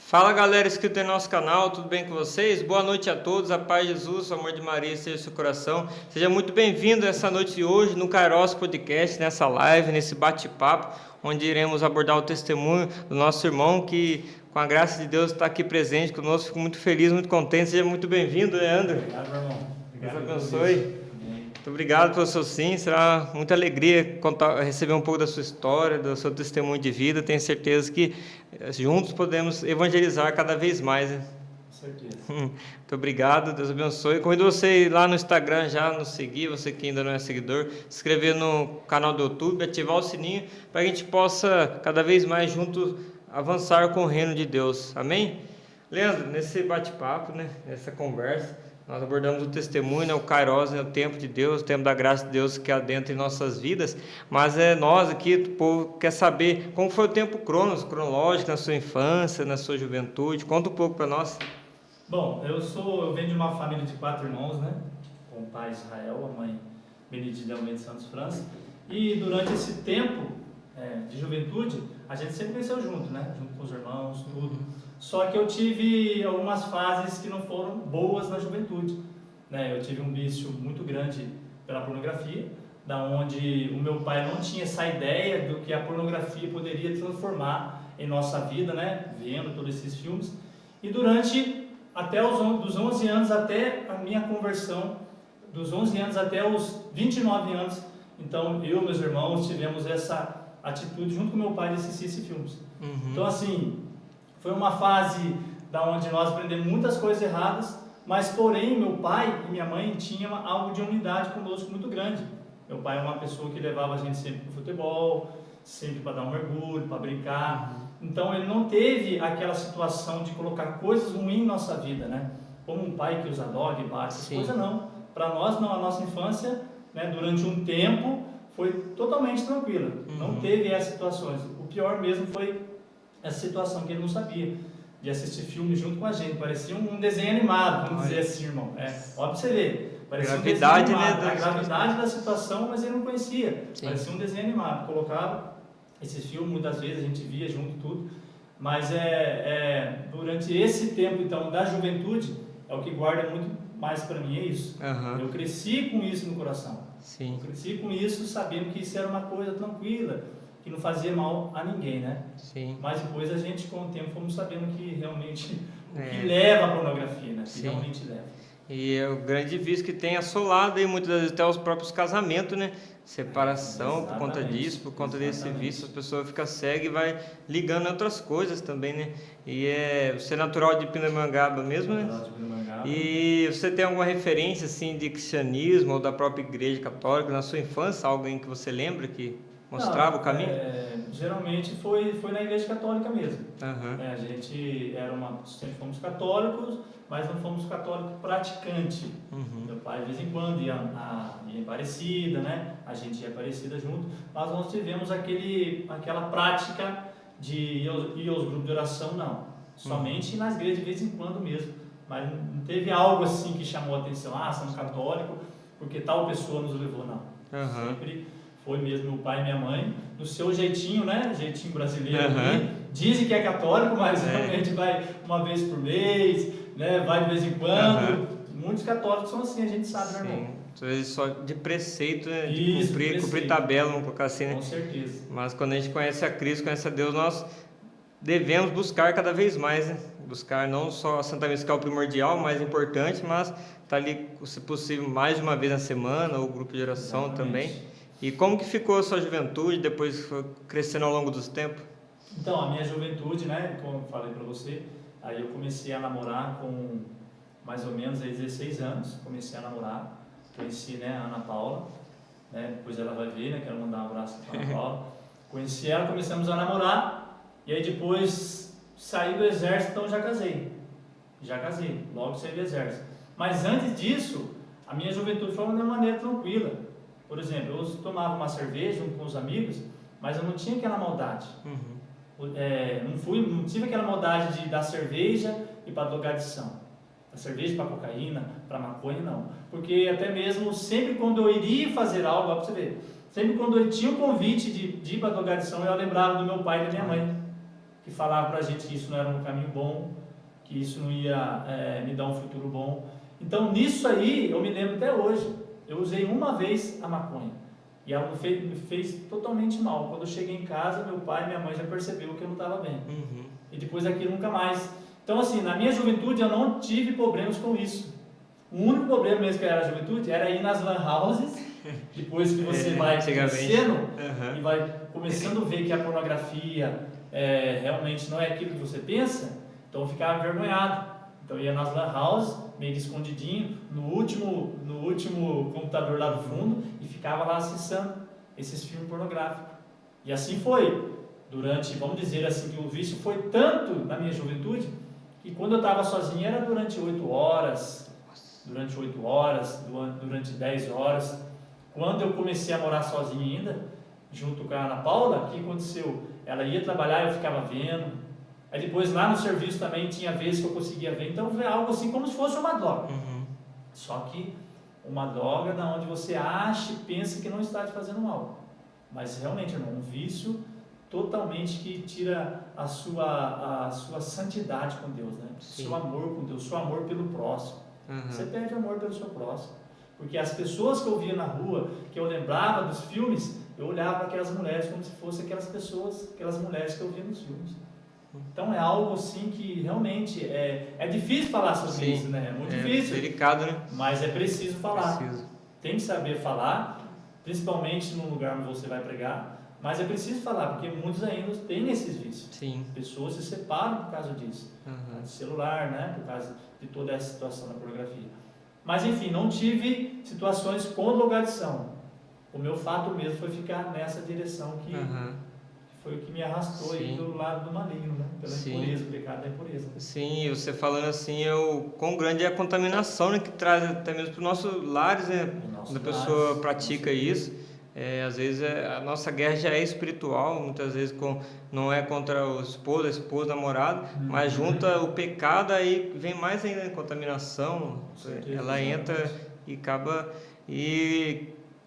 Fala galera inscrito em nosso canal, tudo bem com vocês? Boa noite a todos, a paz de Jesus, o amor de Maria esteja no seu coração. Seja muito bem-vindo essa noite de hoje no Kairos Podcast, nessa live, nesse bate-papo, onde iremos abordar o testemunho do nosso irmão que, com a graça de Deus, está aqui presente conosco. Fico muito feliz, muito contente. Seja muito bem-vindo, Leandro. Obrigado, meu irmão. Deus abençoe. Muito obrigado pelo seu sim, será muita alegria receber um pouco da sua história, do seu testemunho de vida. Tenho certeza que juntos podemos evangelizar cada vez mais. Né? Com certeza. Muito obrigado, Deus abençoe. Convido você a ir lá no Instagram já, nos seguir, você que ainda não é seguidor, se inscrever no canal do YouTube, ativar o sininho para que a gente possa cada vez mais juntos avançar com o reino de Deus. Amém? Leandro, nesse bate-papo, né, nessa conversa, nós abordamos o testemunho, né, o Kairos, né, o tempo de Deus, o tempo da graça de Deus que adentra em nossas vidas, mas nós aqui, o povo, quer saber como foi o tempo cronológico na sua infância, na sua juventude. Conta um pouco para nós. Bom, eu venho de uma família de 4 irmãos, né? Com o pai Israel, a mãe Benedita Almeida Santos França. E durante esse tempo de juventude, a gente sempre cresceu junto, né? Junto com os irmãos, tudo. Só que eu tive algumas fases que não foram boas na juventude, né? Eu tive um vício muito grande pela pornografia, da onde o meu pai não tinha essa ideia do que a pornografia poderia transformar em nossa vida, né? Vendo todos esses filmes. E durante até dos 11 anos até a minha conversão, dos 11 anos até os 29 anos, então eu e meus irmãos tivemos essa atitude junto com meu pai de assistir esses filmes. Então assim, foi uma fase da onde nós aprendemos muitas coisas erradas, mas porém meu pai e minha mãe tinham algo de unidade conosco muito grande. Meu pai é uma pessoa que levava a gente sempre para o futebol, sempre para dar um mergulho, para brincar. Então ele não teve aquela situação de colocar coisas ruins em nossa vida, né? Como um pai que usa dog, bate, essas coisas não. Para nós não, a nossa infância, né, durante um tempo foi totalmente tranquila. Não teve essas situações. O pior mesmo foi essa situação que ele não sabia, de assistir filme junto com a gente. Parecia um desenho animado, vamos dizer assim, irmão. Ó, pra você ver. Parecia Gravidade, um desenho animado, né? a gravidade da situação, mas ele não conhecia. Sim. Parecia um desenho animado. Colocava esse filme, muitas vezes a gente via junto tudo. Mas durante esse tempo, então, da juventude, é o que guarda muito mais para mim, é isso. Eu cresci com isso no coração. Sim. Eu cresci com isso, sabendo que isso era uma coisa tranquila, que não fazia mal a ninguém, né? Sim. Mas depois a gente, com o tempo, fomos sabendo que realmente o que leva à pornografia, né? Que realmente leva. E é o grande vício que tem assolado aí muitas vezes até os próprios casamentos, né? Separação por conta disso, por conta desse vício, a pessoa fica cega e vai ligando a outras coisas também, né? E você é natural de Pindamonhangaba mesmo, né? Natural de Pindamonhangaba. E você tem alguma referência assim de cristianismo ou da própria igreja católica na sua infância, alguém que você lembra que mostrava o caminho? Geralmente foi na igreja católica mesmo. A gente sempre fomos católicos, mas não fomos católicos praticantes. Meu pai de vez em quando ia em Aparecida, né? A gente ia Aparecida junto, mas nós tivemos aquela prática de ir aos grupos de oração, não. Somente nas igrejas de vez em quando mesmo. Mas não teve algo assim que chamou a atenção, somos católicos, porque tal pessoa nos levou, não. Sempre foi mesmo meu pai e minha mãe, do seu jeitinho, né? Jeitinho brasileiro. Dizem que é católico, mas realmente vai uma vez por mês, né? Vai de vez em quando. Muitos católicos são assim, a gente sabe, né, irmão? Às vezes só de preceito, né? De Isso, cumprir tabela, vamos colocar assim, né? Com certeza. Mas quando a gente conhece a Cristo, conhece a Deus, nós devemos buscar cada vez mais, né? Buscar não só a Santa Missa, que é o primordial, o mais importante, mas estar ali, se possível, mais de uma vez na semana, ou grupo de oração também. E como que ficou a sua juventude, depois que foi crescendo ao longo dos tempos? Então, a minha juventude, né, como eu falei para você, aí eu comecei a namorar com mais ou menos 16 anos, comecei a namorar, conheci, né, a Ana Paula, né, depois ela vai ver, né, quero mandar um abraço para a Ana Paula, conheci ela, começamos a namorar, e aí depois saí do exército, então já casei, logo saí do exército. Mas antes disso, a minha juventude foi de uma maneira tranquila. Por exemplo, eu tomava uma cerveja junto com os amigos, mas eu não tinha aquela maldade. Não tive aquela maldade de dar cerveja e para drogadição. Da cerveja para cocaína, para maconha, não. Porque até mesmo sempre quando eu iria fazer algo, para você ver, sempre quando eu tinha um convite de ir para drogadição, eu lembrava do meu pai e da minha mãe. que falavam pra gente que isso não era um caminho bom, que isso não ia me dar um futuro bom. Então nisso aí, eu me lembro até hoje, eu usei uma vez a maconha, e ela me fez totalmente mal. Quando eu cheguei em casa, meu pai e minha mãe já perceberam que eu não estava bem, e depois daquilo nunca mais. Então assim, na minha juventude eu não tive problemas com isso. O único problema mesmo que era a juventude era ir nas lan houses, depois que você vai crescendo e vai começando a ver que a pornografia realmente não é aquilo que você pensa, então eu ficava envergonhado. Então eu ia nas lan houses, meio que escondidinho, no último computador lá do fundo, e ficava lá acessando esses filmes pornográficos. E assim foi, vamos dizer assim, que o vício foi tanto na minha juventude, que quando eu estava sozinho era durante 8 horas, durante 10 horas. Quando eu comecei a morar sozinho ainda, junto com a Ana Paula, o que aconteceu? Ela ia trabalhar e eu ficava vendo. Aí depois lá no serviço também tinha vezes que eu conseguia ver. Então foi algo assim como se fosse uma droga. Só que uma droga da onde você acha e pensa que não está te fazendo mal. Mas realmente, irmão, um vício totalmente que tira a sua santidade com Deus, né? Seu amor com Deus, seu amor pelo próximo. Você perde amor pelo seu próximo. Porque as pessoas que eu via na rua, que eu lembrava dos filmes, eu olhava para aquelas mulheres como se fossem aquelas mulheres que eu via nos filmes. Então é algo assim que realmente é difícil falar sobre isso, né? É muito difícil. É delicado, né? Mas é preciso falar. Tem que saber falar, principalmente no lugar onde você vai pregar. Mas é preciso falar, porque muitos ainda têm esses vícios. Pessoas se separam por causa disso. De celular, né? Por causa de toda essa situação da pornografia. Mas enfim, não tive situações com drogadição. O meu fato mesmo foi ficar nessa direção que foi o que me arrastou aí do lado do maligno, né? Pela impureza, o pecado da impureza. Sim, você falando assim, quão grande é a contaminação, né, que traz até mesmo para os nossos lares, né? Quando a pessoa pratica isso, às vezes a nossa guerra já é espiritual, muitas vezes não é contra o esposo, a esposa, namorado, mas junta o pecado, aí vem mais ainda a contaminação, ela entra e acaba...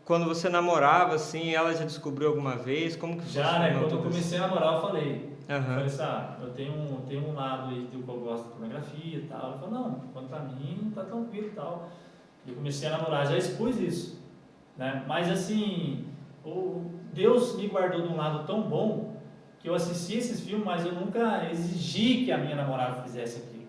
Quando você namorava, assim, ela já descobriu alguma vez? Como que já, né? Quando eu comecei a namorar, eu falei, eu tenho um lado aí do que eu gosto de pornografia e tal. Ela falou, não, quanto a mim, tá tranquilo e tal. E eu comecei a namorar, já expus isso, né? Mas assim, Deus me guardou de um lado tão bom que eu assisti esses filmes, mas eu nunca exigi que a minha namorada fizesse aquilo.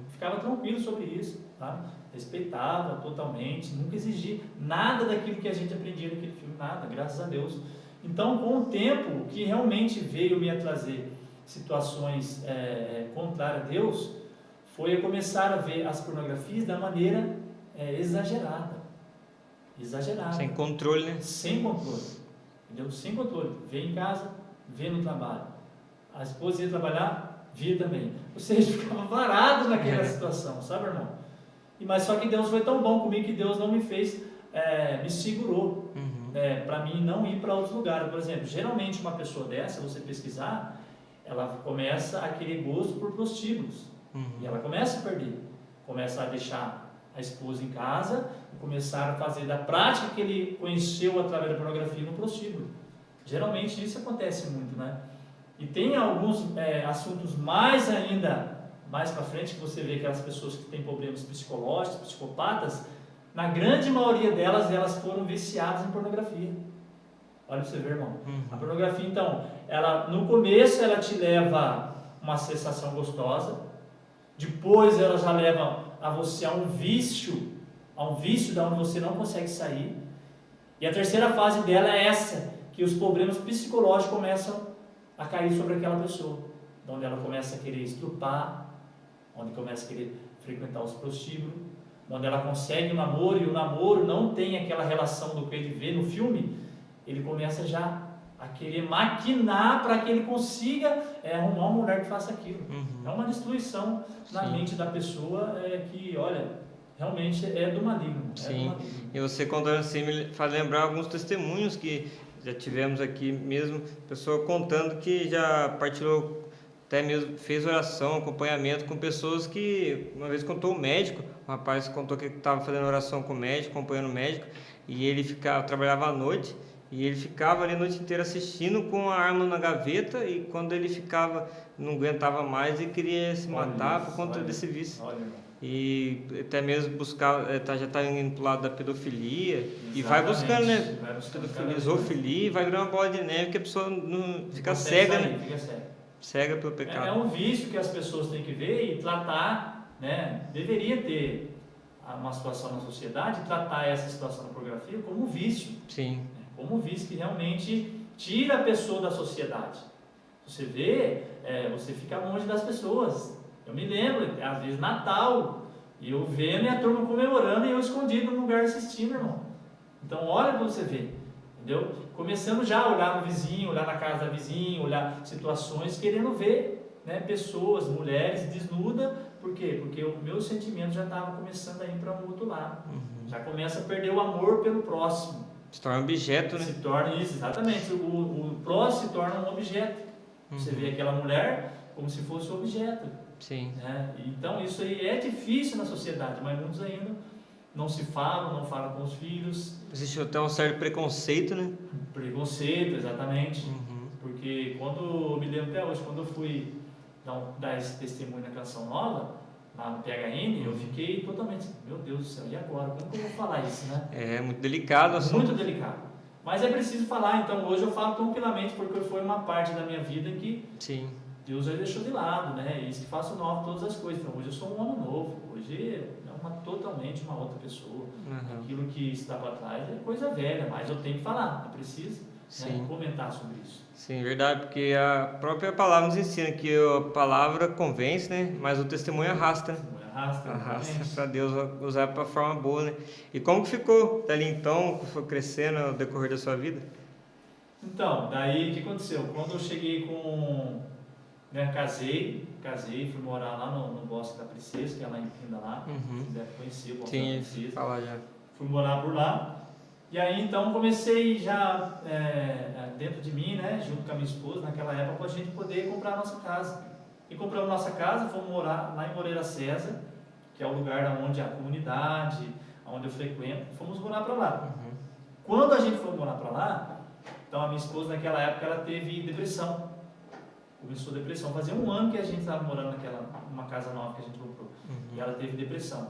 Ficava tranquilo sobre isso, tá? Respeitava totalmente, nunca exigi nada daquilo que a gente aprendia naquele filme, nada, graças a Deus. Então, com o tempo, o que realmente veio me a trazer situações contrárias a Deus, foi eu começar a ver as pornografias da maneira exagerada. Sem controle, né? Sem controle, entendeu? Sem controle. Vê em casa, vê no trabalho. A esposa ia trabalhar, via também. Ou seja, ficava varado naquela situação, sabe, irmão? Mas só que Deus foi tão bom comigo que Deus não me fez, me segurou para mim não ir para outros lugares. Por exemplo, geralmente uma pessoa dessa, você pesquisar, ela começa a querer gosto por prostíbulos. E ela começa a perder. Começa a deixar a esposa em casa e começar a fazer da prática que ele conheceu através da pornografia no prostíbulo. Geralmente isso acontece muito, né? E tem alguns assuntos mais para frente, que você vê aquelas pessoas que têm problemas psicológicos, psicopatas, na grande maioria delas, elas foram viciadas em pornografia. Olha para você ver, irmão. A pornografia, então, no começo ela te leva uma sensação gostosa, depois ela já leva a você a um vício da onde você não consegue sair, e a terceira fase dela é essa, que os problemas psicológicos começam a cair sobre aquela pessoa, onde ela começa a querer estrupar, onde começa a querer frequentar os prostíbulos, onde ela consegue o namoro, e o namoro não tem aquela relação do que ele vê no filme, ele começa já a querer maquinar para que ele consiga arrumar uma mulher que faça aquilo. É uma destruição na mente da pessoa que, olha, realmente é do maligno. E você contando assim me faz lembrar alguns testemunhos que já tivemos aqui mesmo, pessoa contando que já partilhou, até mesmo fez oração, acompanhamento com pessoas que, uma vez contou o médico, o rapaz contou que estava fazendo oração com o médico, acompanhando o médico, e ele trabalhava à noite, E ele ficava ali a noite inteira assistindo com a arma na gaveta e quando ele não aguentava mais e queria se matar por conta desse vício. E até mesmo buscar, já está indo pro lado da pedofilia. Exatamente. E vai buscando, né? Pedofilia, zoofilia, e vai virar uma bola de neve que a pessoa não fica cega, né? Fica cega. Cega pelo pecado. É um vício que as pessoas têm que ver e tratar, né? Deveria ter uma situação na sociedade, tratar essa situação da pornografia como um vício. Sim. Como um vício que realmente tira a pessoa da sociedade. Você vê, você fica longe das pessoas. Eu me lembro, às vezes Natal, e eu vendo e a turma comemorando e eu escondido no lugar assistindo, irmão. Então olha para você ver, entendeu? Começando já a olhar no vizinho, olhar na casa da vizinha, olhar situações, querendo ver, né, pessoas, mulheres desnudas. Por quê? Porque o meu sentimento já estava começando a ir para um outro lado. Já começa a perder o amor pelo próximo. Se torna um objeto, né? Se torna isso, exatamente. O próximo se torna um objeto. Você vê aquela mulher como se fosse um objeto. Sim. Né? Então isso aí é difícil na sociedade, mas muitos ainda não se falam, não falam com os filhos. Existe até um certo preconceito, né? Preconceito, exatamente. Porque eu me lembro até hoje, quando eu fui dar esse testemunho na Canção Nova, lá no PHN, eu fiquei totalmente, meu Deus do céu, e agora? Como que eu vou falar isso, né? É muito delicado, assim. Muito delicado. Mas é preciso falar, então hoje eu falo tranquilamente, porque foi uma parte da minha vida que Sim. Deus já deixou de lado, né? Isso que faço novo todas as coisas. Então hoje eu sou um homem novo, hoje é totalmente uma outra pessoa. Aquilo que estava atrás é coisa velha, mas eu tenho que falar, é preciso, né, comentar sobre isso. Sim, verdade, porque a própria palavra nos ensina que a palavra convence, né? Mas o testemunho arrasta, né? Arrasta para Deus usar para forma boa, né? E como que ficou dali então, que foi crescendo ao decorrer da sua vida? Então, daí o que aconteceu? Quando eu cheguei casei, fui morar lá no Bosque da Princesa, que é lá em Pinda lá, você deve conhecer o Bosque da Princesa. Falar já. Fui morar por lá, e aí então comecei já dentro de mim, né, junto com a minha esposa, naquela época, a gente poder comprar a nossa casa. E compramos nossa casa, fomos morar lá em Moreira César, que é o lugar onde a comunidade, onde eu frequento, fomos morar para lá. Quando a gente foi morar para lá, então a minha esposa naquela época ela teve depressão. Começou a depressão. Fazia um ano que a gente estava morando numa casa nova que a gente comprou. E ela teve depressão.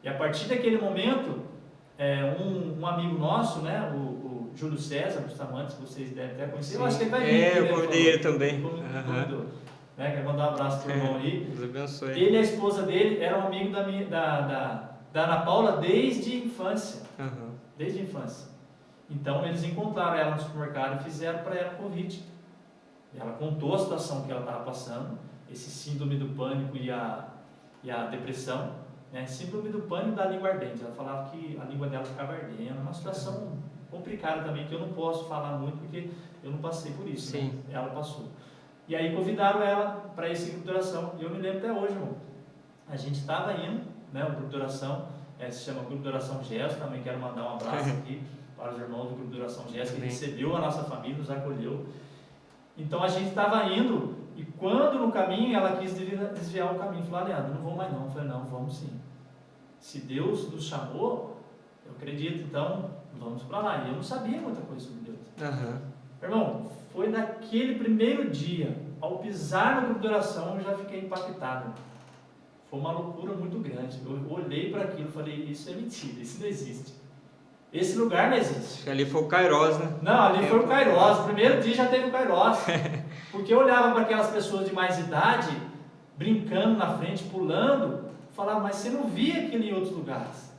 E a partir daquele momento, um amigo nosso, né, o Júlio César Bustamante, que vocês devem até conhecer, eu acho que ele vai vir. Eu convidei ele também. Quero mandar um abraço para o irmão aí. Deus abençoe. Ele e a esposa dele eram amigos da Ana Paula desde a infância. Desde a infância. Então eles encontraram ela no supermercado e fizeram para ela um convite. Ela contou a situação que ela estava passando, esse síndrome do pânico e a depressão, né? Síndrome do pânico da língua ardente. Ela falava que a língua dela ficava ardendo, uma situação complicada também, que eu não posso falar muito porque eu não passei por isso. Né? Ela passou. E aí convidaram ela para esse grupo de oração, e eu me lembro até hoje, irmão. A gente estava indo, né, o grupo de oração, se chama Grupo de Oração Gesso, também quero mandar um abraço aqui para os irmãos do Grupo de Oração Gesso, que recebeu a nossa família, nos acolheu. Então a gente estava indo, e quando no caminho ela quis desviar o caminho, falou: Leandro, não vou mais não. Eu falei: não, vamos sim. Se Deus nos chamou, eu acredito, então vamos para lá. E eu não sabia muita coisa sobre Deus. Irmão, foi naquele primeiro dia, ao pisar no grupo de oração, eu já fiquei impactado. Foi uma loucura muito grande. Eu olhei para aquilo e falei: isso é mentira, isso não existe. Esse lugar não existe. Ali foi o Kairos, né? Não, ali foi o Kairos. O primeiro dia já teve o Kairos. Porque eu olhava para aquelas pessoas de mais idade, brincando na frente, pulando, falava: mas você não via aquilo em outros lugares.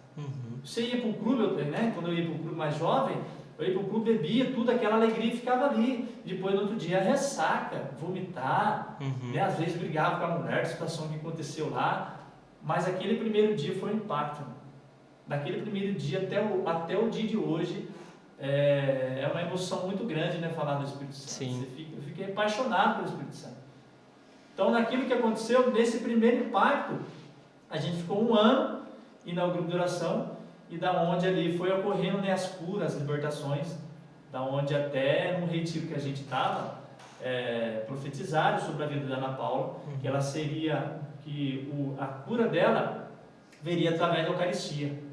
Você ia para o clube, né? Quando eu ia para o clube mais jovem, eu ia para o clube, bebia tudo, aquela alegria ficava ali. Depois, no outro dia, ressaca, vomitar, né? Às vezes brigava com a mulher, a situação que aconteceu lá. Mas aquele primeiro dia foi um impacto. Daquele primeiro dia até o dia de hoje, é uma emoção muito grande, né, falar do Espírito Santo. Eu fiquei apaixonado pelo Espírito Santo. Então, naquilo que aconteceu, nesse primeiro impacto, a gente ficou um ano indo ao grupo de oração, e da onde ali foi ocorrendo, né, as curas, as libertações, da onde até no retiro que a gente estava, profetizaram sobre a vida da Ana Paula, que ela seria, a cura dela veria através da Eucaristia,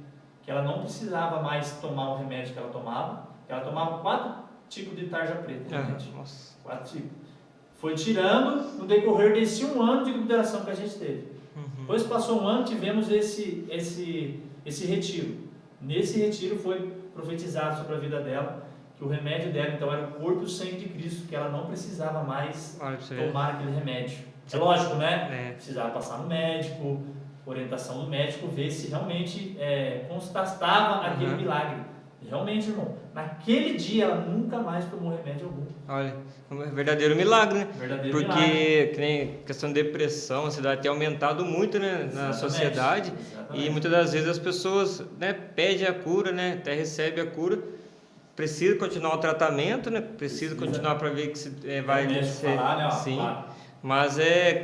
que ela não precisava mais tomar o remédio que ela tomava, Ela tomava 4 tipos de tarja preta. Nossa. 4 tipos. Foi tirando no decorrer desse 1 ano de recuperação que a gente teve. Depois passou 1 ano, tivemos esse retiro. Nesse retiro foi profetizado sobre a vida dela, que o remédio dela então era o corpo e o sangue de Cristo, que ela não precisava mais tomar aquele remédio. É lógico, né? Precisava passar no médico, orientação do médico, ver se realmente constatava aquele milagre. E realmente, irmão, naquele dia ela nunca mais tomou remédio algum. Olha, é um verdadeiro milagre, né? Verdadeiro Porque milagre. que nem questão de depressão, ansiedade tem aumentado muito, né, na sociedade. Exatamente. E muitas das vezes as pessoas, né, pedem a cura, né, até recebem a cura, precisa continuar o tratamento, né, precisa continuar para ver que se vai ser, falar, né, sim. Claro. Mas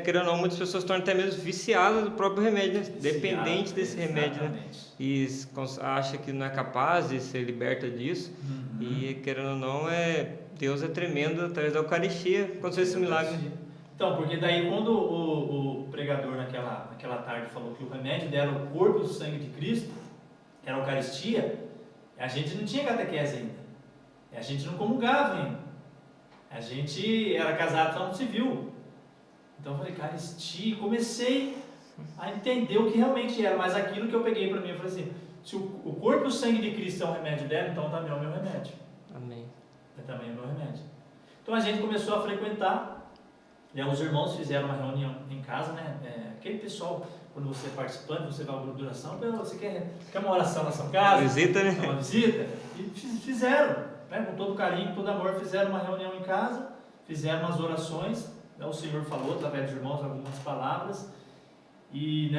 querendo ou não, muitas pessoas tornam até mesmo viciadas do próprio remédio, né? Dependente desse remédio, né? E acha que não é capaz de ser liberta disso. E querendo ou não, Deus é tremendo através da Eucaristia, aconteceu esse milagre. Então, porque daí quando o pregador naquela tarde falou que o remédio dela, o corpo e o sangue de Cristo, era a Eucaristia, a gente não tinha catequese ainda. A gente não comungava ainda. A gente era casado só no civil. Então eu falei, Eucaristia, comecei a entender o que realmente era, mas aquilo que eu peguei para mim, eu falei assim, se o corpo e o sangue de Cristo é um remédio dela, então também é o meu remédio. Amém. Também é o meu remédio. Então a gente começou a frequentar, e aí os irmãos fizeram uma reunião em casa, né? Aquele pessoal, quando você é participante, você vai ao grupo de oração, você quer uma oração na sua casa? Visita, né? Uma visita, e fizeram, né? Com todo carinho, com todo amor, fizeram uma reunião em casa, fizeram umas orações. O Senhor falou através dos irmãos algumas palavras e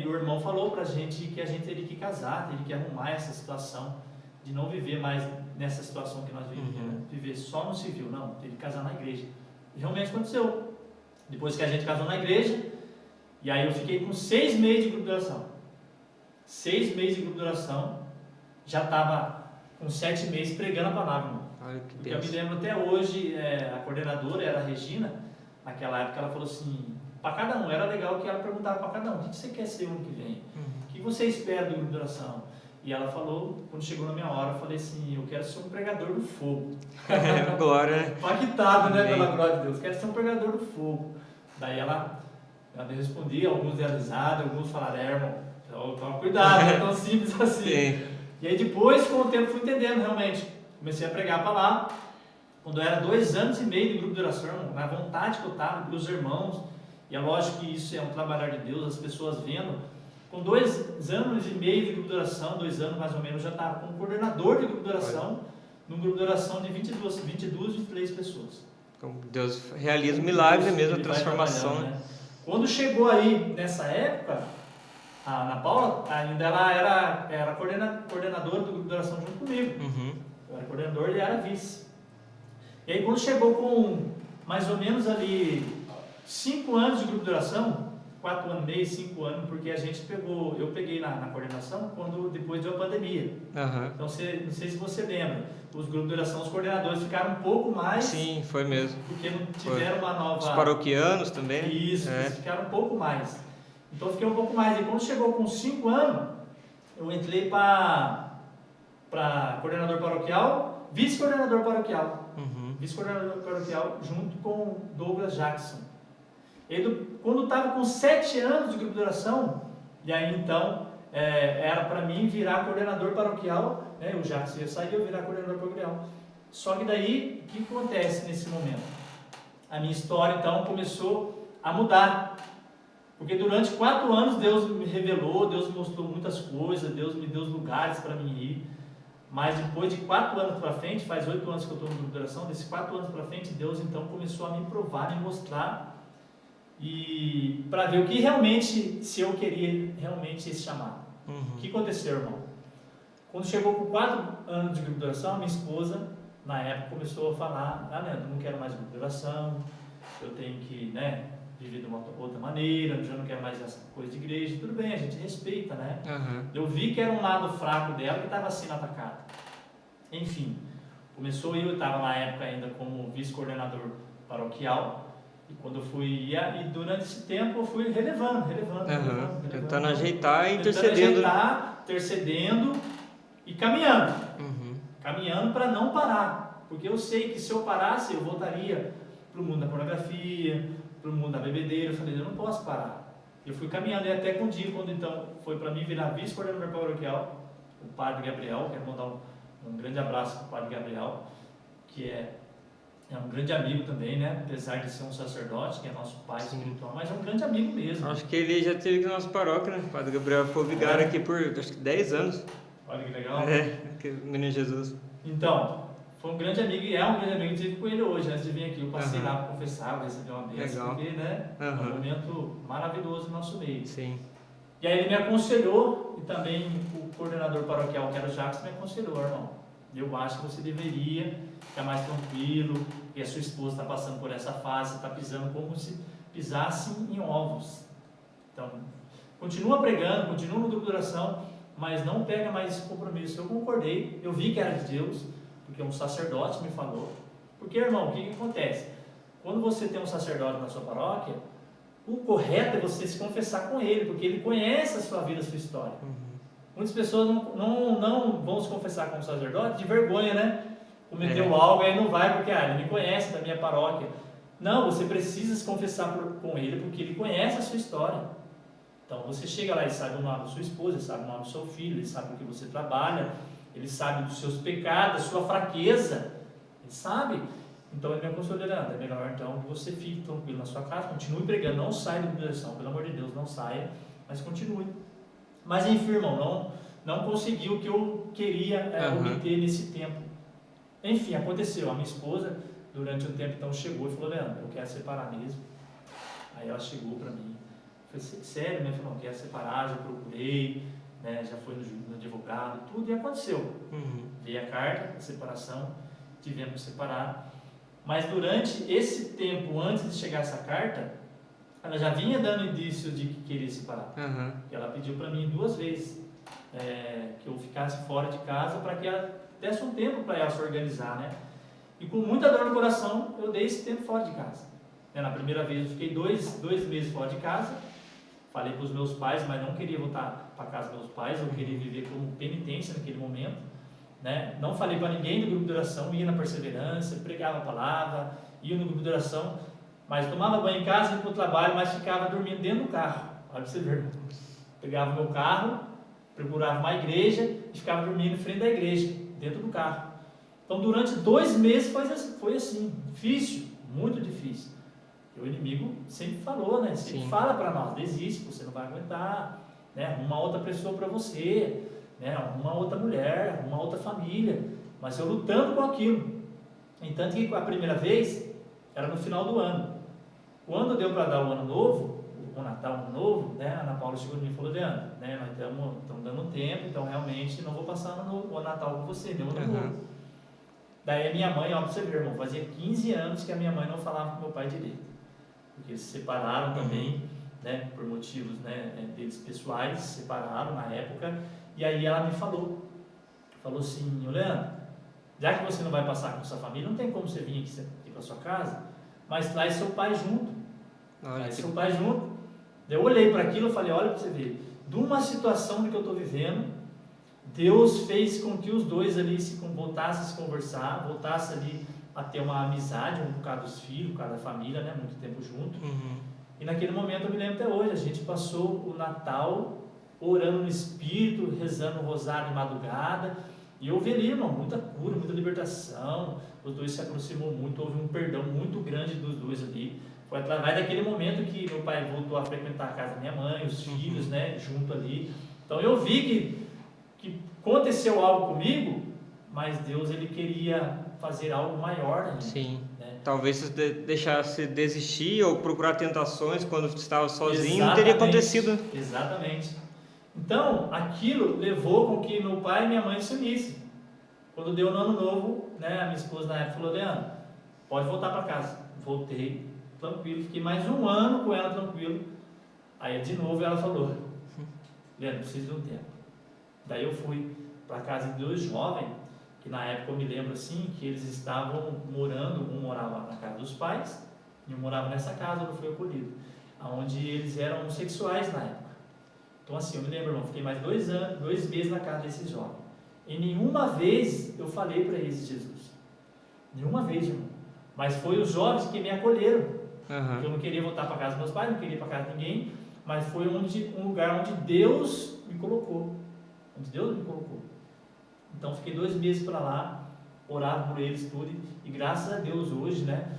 o irmão falou para a gente que a gente teria que casar, teria que arrumar essa situação de não viver mais nessa situação que nós vivíamos, viver só no civil, não, teria que casar na igreja. E realmente aconteceu. Depois que a gente casou na igreja, e aí eu fiquei com 6 meses de grupo de oração. 6 meses de grupo de oração, já estava com 7 meses pregando a palavra, irmão. Porque eu me lembro até hoje, a coordenadora era a Regina. Naquela época ela falou assim, para cada um, era legal que ela perguntava para cada um, o que você quer ser o ano que vem? O que você espera do grupo de oração? E ela falou, quando chegou na minha hora, eu falei assim, eu quero ser um pregador do fogo. Glória, né? Impactado, né, pela glória de Deus, quero ser um pregador do fogo. Daí ela respondia, alguns deram risada, alguns falaram, irmão, toma cuidado, não é tão simples assim. Sim. E aí depois, com o tempo, fui entendendo realmente, comecei a pregar a palavra. Quando eu era 2 anos e meio de grupo de oração, na vontade que eu estava pelos irmãos, e é lógico que isso é um trabalhar de Deus, as pessoas vendo, com 2 anos e meio de grupo de oração, 2 anos mais ou menos, eu já estava como coordenador de grupo de oração, num grupo de oração de 23 pessoas. Como Deus realiza o milagre mesmo, a transformação. Né? Quando chegou aí, nessa época, a Ana Paula, ainda ela era coordenadora do grupo de oração junto comigo. Eu era coordenador e ela era vice. E aí quando chegou com mais ou menos ali 5 anos de grupo de oração, 4 anos e meio, 5 anos, porque eu peguei na coordenação depois deu a pandemia. Então não sei se você lembra, os grupos de oração, os coordenadores ficaram um pouco mais. Sim, foi mesmo. Porque não tiveram uma nova. Os paroquianos também. Isso, eles ficaram um pouco mais. Então eu fiquei um pouco mais. E quando chegou com 5 anos, eu entrei para coordenador paroquial, vice-coordenador paroquial. Vice-coordenador paroquial, junto com Douglas Jackson. Quando estava com 7 anos de grupo de oração, e aí então era para mim virar coordenador paroquial, né? O Jackson ia sair e eu virar coordenador paroquial. Só que daí, o que acontece nesse momento? A minha história então começou a mudar. Porque durante 4 anos Deus me revelou, Deus me mostrou muitas coisas, Deus me deu os lugares para mim ir. Mas depois de 4 anos para frente, faz 8 anos que eu estou no grupo de oração, desses 4 anos para frente, Deus então começou a me provar, me mostrar, e para ver o que realmente, se eu queria realmente esse chamado. O que aconteceu, irmão? Quando chegou com 4 anos de grupo de oração, minha esposa, na época, começou a falar, Leandro, não quero mais grupo de oração, eu tenho que, viver de uma outra maneira, eu já não quero mais essa coisa de igreja. Tudo bem, a gente respeita, né? Eu vi que era um lado fraco dela que estava sendo atacado. Enfim, começou eu estava na época ainda como vice-coordenador paroquial, e quando eu fui, e durante esse tempo eu fui relevando. Tentando ajeitar e intercedendo e caminhando. caminhando para não parar, porque eu sei que se eu parasse, eu voltaria para o mundo da pornografia, para o mundo da bebedeira. Eu falei, eu não posso parar. Eu fui caminhando, e até com um dia, quando então foi para mim virar vice-coordenador paroquial, o padre Gabriel, quero mandar um grande abraço para o padre Gabriel, que é um grande amigo também, né? Apesar de ser um sacerdote, que é nosso pai espiritual, mas é um grande amigo mesmo. Acho que ele já esteve aqui na nossa paróquia, né? O padre Gabriel foi vigário aqui por, acho que 10 anos. Olha que legal. Que menino Jesus. Então, foi um grande amigo, e é um grande amigo, eu estive com ele hoje, antes de vir aqui. Eu passei lá para confessar, receber uma bênção, porque, né? É um momento maravilhoso no nosso meio. Sim. E aí ele me aconselhou, e também o coordenador paroquial, que era o Jacques, me aconselhou, irmão. Eu acho que você deveria ficar mais tranquilo, e a sua esposa está passando por essa fase, está pisando como se pisasse em ovos. Então, continua pregando, continua no grupo de oração, mas não pega mais esse compromisso. Eu concordei, eu vi que era de Deus, porque um sacerdote me falou. Porque, irmão, o que acontece? Quando você tem um sacerdote na sua paróquia, o correto é você se confessar com ele, porque ele conhece a sua vida, a sua história. Muitas pessoas não vão se confessar com o sacerdote de vergonha, né? Cometeu algo, aí não vai porque ele me conhece da minha paróquia. Não, você precisa se confessar com ele, porque ele conhece a sua história. Então você chega lá e sabe o nome da sua esposa, ele sabe o nome do seu filho, ele sabe o que você trabalha, ele sabe dos seus pecados, da sua fraqueza, ele sabe. Então ele me aconselhou, Leandro, é melhor então que você fique tranquilo na sua casa, continue pregando, não saia da direção, pelo amor de Deus, não saia, mas continue. Mas enfim, irmão, não conseguiu o que eu queria obter nesse tempo. Enfim, aconteceu. A minha esposa, durante um tempo, então chegou e falou, Leandro, eu quero separar mesmo. Aí ela chegou para mim, falei, sério, né? Falou, não quero separar, já procurei, né? Já foi no advogado, tudo, e aconteceu. Veio a carta, a separação, tivemos que separar. Mas durante esse tempo, antes de chegar essa carta, ela já vinha dando indício de que queria separar. Ela pediu para mim 2 vezes que eu ficasse fora de casa para que ela desse um tempo para ela se organizar, né? E com muita dor no coração, eu dei esse tempo fora de casa. Na primeira vez eu fiquei 2 meses fora de casa, falei para os meus pais, mas não queria voltar para casa dos meus pais, eu queria viver como penitência naquele momento, né? Não falei para ninguém do grupo de oração, ia na perseverança, pregava a palavra, ia no grupo de oração, mas tomava banho em casa, ia para o trabalho, mas ficava dormindo dentro do carro. Olha para você ver. Pegava o meu carro, procurava uma igreja e ficava dormindo em frente da igreja, dentro do carro. Então durante 2 meses foi assim, difícil, muito difícil. E o inimigo sempre falou, né? Sempre fala para nós, desiste, você não vai aguentar, né? Arruma outra pessoa para você, né? Arruma outra mulher, arruma outra família. Mas eu lutando com aquilo. Entanto que a primeira vez era no final do ano. Quando deu para dar o ano novo, o Natal, ano novo, né? A Ana Paula chegou em mim e falou, Leandro, né? Nós estamos dando um tempo, então realmente não vou passar o Natal com você, meu ano novo. Daí a minha mãe, ó, pra você ver, irmão, fazia 15 anos que a minha mãe não falava com meu pai direito. Porque eles se separaram também, né? Por motivos, né, deles pessoais, se separaram na época. E aí ela me falou assim, Leandro, já que você não vai passar com sua família, não tem como você vir aqui para sua casa, mas traz seu pai junto. Seu pai junto. Eu olhei para aquilo e falei, olha para você ver, de uma situação que eu estou vivendo, Deus fez com que os dois ali voltassem a se conversar, voltassem ali a ter uma amizade, um por causa dos filhos, por causa da família, né, muito tempo junto. E naquele momento eu me lembro até hoje, a gente passou o Natal orando no Espírito, rezando o rosário de madrugada, e eu vi ali, irmão, muita cura, muita libertação, os dois se aproximou muito, houve um perdão muito grande dos dois ali. Foi através daquele momento que meu pai voltou a frequentar a casa da minha mãe, os filhos, né, junto ali. Então eu vi que aconteceu algo comigo, mas Deus, ele queria fazer algo maior ainda. Sim. Né? Talvez se deixasse desistir ou procurar tentações quando estava sozinho, não teria acontecido. Exatamente. Então, aquilo levou com que meu pai e minha mãe se unissem. Quando deu no ano novo, né, a minha esposa na época falou, Leandro, pode voltar para casa. Voltei, tranquilo, fiquei mais 1 ano com ela tranquilo. Aí de novo ela falou, Leandro, preciso de um tempo. Daí eu fui para a casa de 2 jovens, que na época eu me lembro assim, que eles estavam morando, um morava na casa dos pais, e um morava nessa casa onde eu fui acolhido, onde eles eram homossexuais na época. Então assim, eu me lembro, irmão, fiquei mais 2 meses na casa desses jovens. E nenhuma vez eu falei para eles de Jesus. Nenhuma vez, irmão. Mas foi os jovens que me acolheram. Eu não queria voltar para casa dos meus pais, não queria ir para casa de ninguém, mas foi um lugar onde Deus me colocou. Onde Deus me colocou. Então fiquei 2 meses para lá, orava por eles tudo, e graças a Deus hoje, né?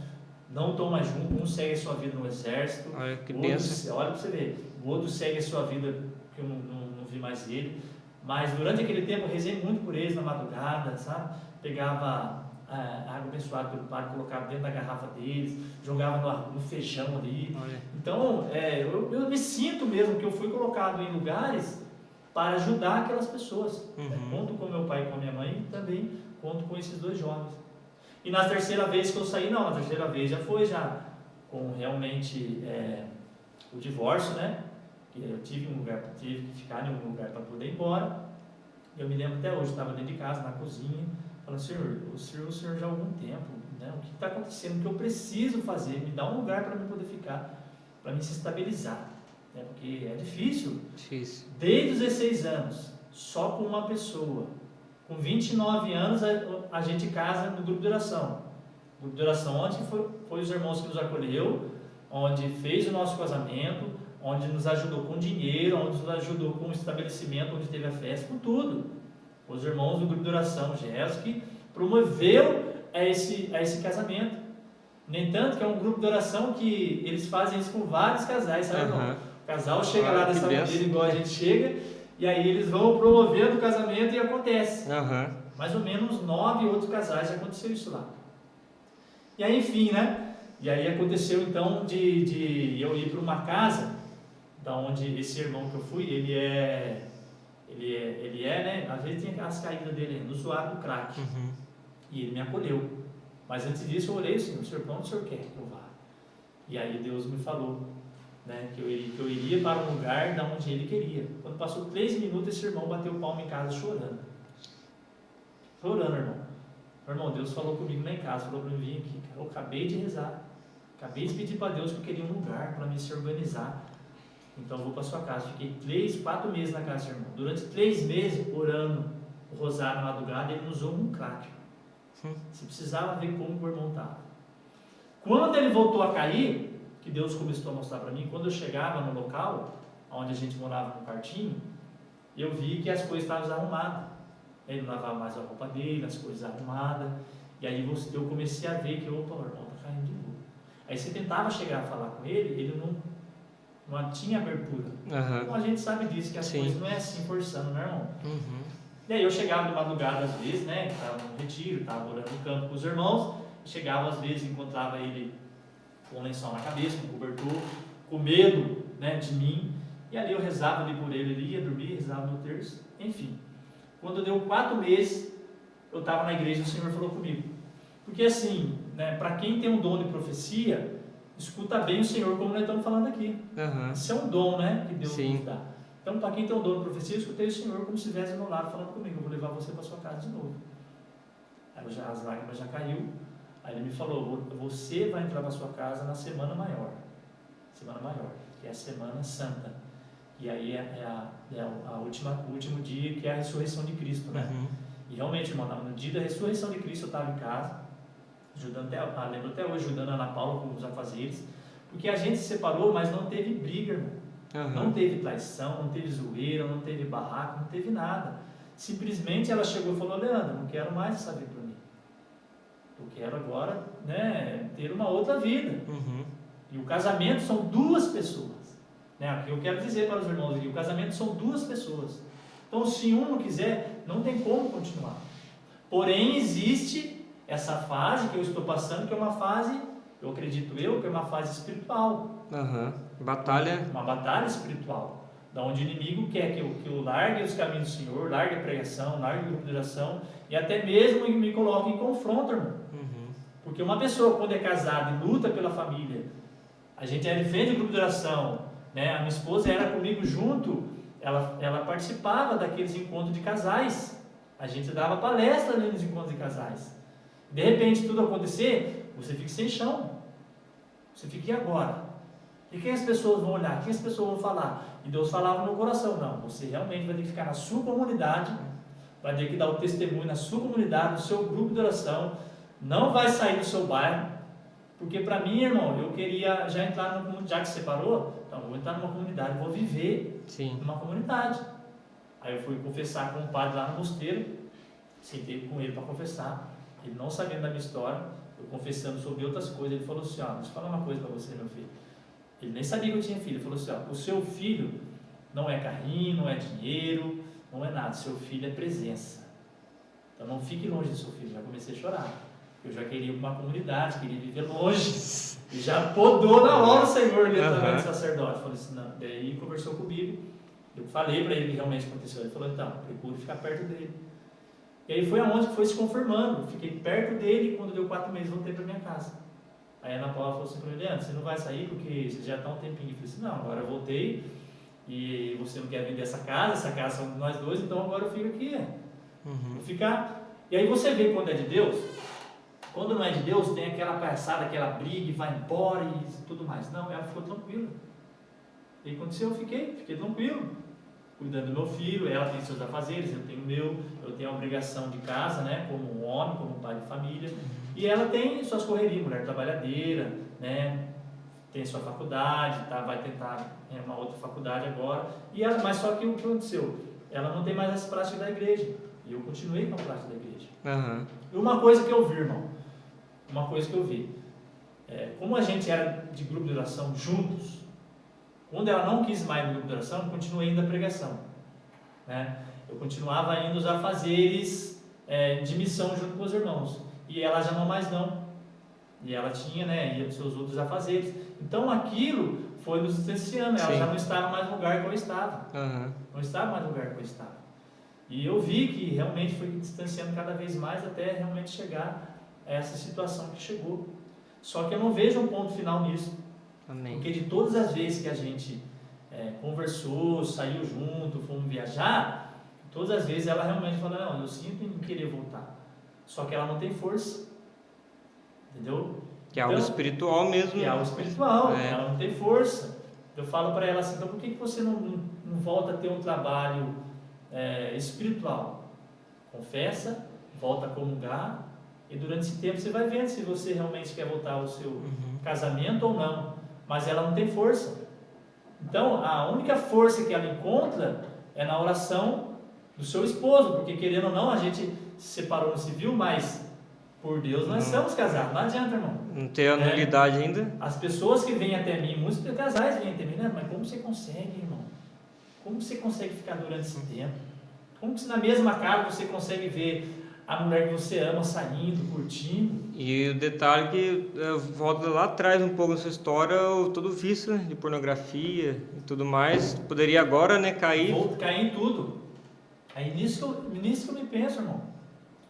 Não estão mais juntos, um segue a sua vida no exército, Olha que outro, benção. olha para você ver, o outro segue a sua vida, que eu não vi mais ele, mas durante aquele tempo eu rezei muito por eles na madrugada, sabe? Pegava água abençoada pelo Pai, colocava dentro da garrafa deles, jogava no feijão ali. Olha. Então, eu me sinto mesmo que eu fui colocado em lugares para ajudar aquelas pessoas. Conto com meu pai e com a minha mãe, e também conto com esses 2 jovens. E na terceira vez que eu saí, não, na terceira vez já foi com realmente o divórcio, né? Que eu tive que ficar em um lugar para poder ir embora. Eu me lembro até hoje, eu estava dentro de casa, na cozinha, falando, Senhor, o senhor já há algum tempo, né? O que está acontecendo? O que eu preciso fazer? Me dá um lugar para eu poder ficar, para me se estabilizar. Né? Porque é difícil. Difícil. Desde os 16 anos, só com uma pessoa. Com 29 anos, a gente casa no grupo de oração. O grupo de oração, onde foi os irmãos que nos acolheu, onde fez o nosso casamento, onde nos ajudou com dinheiro, onde nos ajudou com o estabelecimento, onde teve a festa, com tudo. Os irmãos do grupo de oração, Jesus, que promoveu a esse casamento. No entanto, que é um grupo de oração que eles fazem isso com vários casais, sabe? O casal chega lá dessa maneira, igual a gente chega, e aí eles vão promovendo o casamento e acontece. Mais ou menos 9 outros casais já aconteceu isso lá. E aí, enfim, né? E aí aconteceu então de eu ir para uma casa, da onde esse irmão que eu fui, ele é, né? Às vezes tem as caídas dele, no usuário do crack. E ele me acolheu. Mas antes disso eu orei, Senhor, para onde o Senhor quer que eu vá? E aí Deus me falou, né, que eu iria para um lugar da onde Ele queria. Quando passou 3 minutos, esse irmão bateu palma em casa chorando. Chorando, irmão. Irmão, Deus falou comigo lá em casa, falou para mim vir aqui. Eu acabei de rezar. Acabei de pedir para Deus que eu queria um lugar para me se organizar. Então eu vou para sua casa. Fiquei 3, 4 meses na casa do irmão. Durante 3 meses, orando o rosário na madrugada, ele usou um crack. Você precisava ver como o irmão estava. Quando ele voltou a cair, que Deus começou a mostrar para mim, quando eu chegava no local, onde a gente morava no quartinho, eu vi que as coisas estavam desarrumadas. Ele não lavava mais a roupa dele, as coisas arrumadas. E aí eu comecei a ver que, opa, o irmão está caindo de novo. Aí você tentava chegar a falar com ele não tinha abertura. Então a gente sabe disso, que as coisas não é assim forçando, né, irmão? E aí eu chegava de madrugada às vezes, né, estava no retiro, estava orando no campo com os irmãos, chegava às vezes, encontrava ele com um lençol na cabeça, com um cobertor, com medo, né, de mim, e ali eu rezava ali por ele, ele ia dormir, rezava no terço, enfim. Quando deu 4 meses, eu estava na igreja e o Senhor falou comigo. Porque assim, né, para quem tem um dom de profecia, escuta bem o Senhor, como nós estamos falando aqui. Isso é um dom, né, que Deus nos dá. Então, para quem tem um dom de profecia, eu escutei o Senhor como se estivesse ao meu lado falando comigo, eu vou levar você para sua casa de novo. Aí as lágrimas já caiu, aí ele me falou, você vai entrar na sua casa na semana maior, que é a Semana Santa. E aí o último dia, que é a ressurreição de Cristo, né? E realmente, irmão, no dia da ressurreição de Cristo eu estava em casa, lembro até hoje, ajudando a Ana Paula com os afazeres, porque a gente se separou, mas não teve briga, irmão. Não teve traição, não teve zoeira, não teve barraco, não teve nada. Simplesmente ela chegou e falou, Leandro, não quero mais essa vida para mim. Eu quero agora, né, ter uma outra vida. E o casamento são 2 pessoas. Né? Eu quero dizer para os irmãos aqui, o casamento são 2 pessoas. Então, se um não quiser, não tem como continuar. Porém, existe essa fase que eu estou passando, que é uma fase, eu acredito que é uma fase espiritual. Batalha. Uma batalha espiritual. Da onde o inimigo quer que eu largue os caminhos do Senhor, largue a pregação, largue o grupo de oração e até mesmo me coloque em confronto, irmão. Porque uma pessoa, quando é casada e luta pela família, a gente defende o grupo de oração, né? A minha esposa era comigo junto, ela participava daqueles encontros de casais. A gente dava palestra ali nos encontros de casais. De repente, tudo acontecer, você fica sem chão. Você fica, e agora? E quem as pessoas vão olhar? Quem as pessoas vão falar? E Deus falava no coração, não, você realmente vai ter que ficar na sua comunidade, vai ter que dar o testemunho na sua comunidade, no seu grupo de oração, não vai sair do seu bairro, porque para mim, irmão, eu queria já entrar numa comunidade, já que separou, então vou entrar numa comunidade, vou viver numa comunidade. Aí eu fui confessar com um padre lá no mosteiro, sentei com ele para confessar, ele não sabendo da minha história, eu confessando sobre outras coisas, ele falou assim, ó, deixa eu falar uma coisa para você, meu filho. Ele nem sabia que eu tinha filho, ele falou assim, ó, o seu filho não é carrinho, não é dinheiro, não é nada, seu filho é presença. Então não fique longe do seu filho. Já comecei a chorar. Eu já queria uma comunidade, queria viver longe. E já podou na hora o Senhor literalmente sacerdote. Falei assim, não. Daí conversou comigo. Eu falei para ele que realmente aconteceu. Ele falou, então, procure ficar perto dele. E aí foi aonde foi se confirmando. Fiquei perto dele e quando deu 4 meses voltei para minha casa. Aí a Ana Paula falou assim para ele, Leandro, você não vai sair porque você já está um tempinho. Eu falei assim, não, agora eu voltei e você não quer vender essa casa são nós dois, então agora eu fico aqui. Vou ficar. E aí você vê quando é de Deus, quando não é de Deus, tem aquela palhaçada, aquela briga e vai embora e tudo mais. Não, ela ficou tranquila. E aí aconteceu, eu fiquei tranquilo, cuidando do meu filho, ela tem seus afazeres, eu tenho o meu, eu tenho a obrigação de casa, né, como um homem, como pai de família, e ela tem suas correrias, mulher trabalhadeira, né, tem sua faculdade, tá, vai tentar uma outra faculdade agora, e ela, mas só que o que aconteceu? Ela não tem mais as práticas da igreja, e eu continuei com a prática da igreja. E uma coisa que eu vi, irmão, como a gente era de grupo de oração juntos, quando ela não quis mais no grupo de oração, eu continuei indo à pregação, né? Eu continuava indo aos afazeres de missão junto com os irmãos, e ela já não mais não, e ela tinha, né, ia para os seus outros afazeres, então aquilo foi nos distanciando, ela já não estava mais no lugar que eu estava, não estava mais no lugar que eu estava, e eu vi que realmente foi distanciando cada vez mais até realmente chegar a essa situação que chegou, só que eu não vejo um ponto final nisso. Amém. Porque de todas as vezes que a gente conversou, saiu junto, fomos viajar, todas as vezes ela realmente falou, não, eu sinto em querer voltar, só que ela não tem força, entendeu? Que é algo espiritual mesmo. Que é algo espiritual, ela não tem força. Eu falo para ela assim, então por que você não volta a ter um trabalho espiritual? Confessa, volta a comungar, e durante esse tempo você vai vendo se você realmente quer voltar ao seu casamento ou não. Mas ela não tem força. Então, a única força que ela encontra é na oração do seu esposo, porque querendo ou não, a gente se separou no civil, mas por Deus nós somos casados. Não adianta, irmão. Não tem a nulidade ainda. As pessoas que vêm até mim, muitos casais vêm até mim, né? Mas como você consegue, irmão? Como você consegue ficar durante esse tempo? Como que na mesma casa você consegue ver a mulher que você ama saindo, curtindo? E o detalhe que volta lá atrás um pouco na sua história, todo o vício, né, de pornografia e tudo mais, poderia agora, né, cair. Vou cair em tudo. Aí nisso que eu me penso, irmão.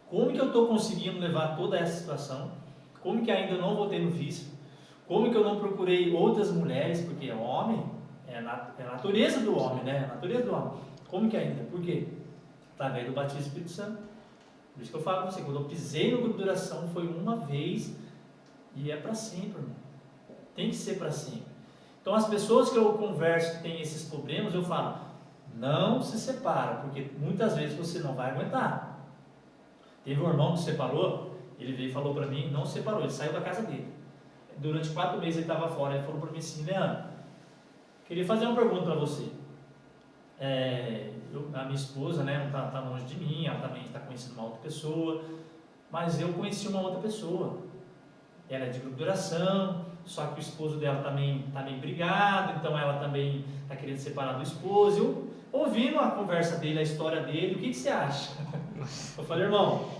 Como que eu estou conseguindo levar toda essa situação? Como que ainda não voltei no vício? Como que eu não procurei outras mulheres? Porque homem é a natureza do homem, né? A natureza do homem. Como que ainda? Por quê? Através do batismo do Espírito Santo. Por isso que eu falo para você, quando eu pisei no grupo de oração foi uma vez e é para sempre, irmão. Tem que ser para sempre. Então as pessoas que eu converso que têm esses problemas, eu falo, não se separa, porque muitas vezes você não vai aguentar. Teve um irmão que se separou, ele veio e falou para mim, não se separou, ele saiu da casa dele. Durante 4 meses ele estava fora, ele falou para mim assim, Leandro, queria fazer uma pergunta para você. A minha esposa, né, não está longe de mim, ela também está conhecendo uma outra pessoa, mas eu conheci uma outra pessoa, ela é de grupo de oração, só que o esposo dela também está meio brigado, então ela também está querendo separar do esposo. Eu ouvindo a conversa dele, a história dele, o que você acha? Eu falei, irmão,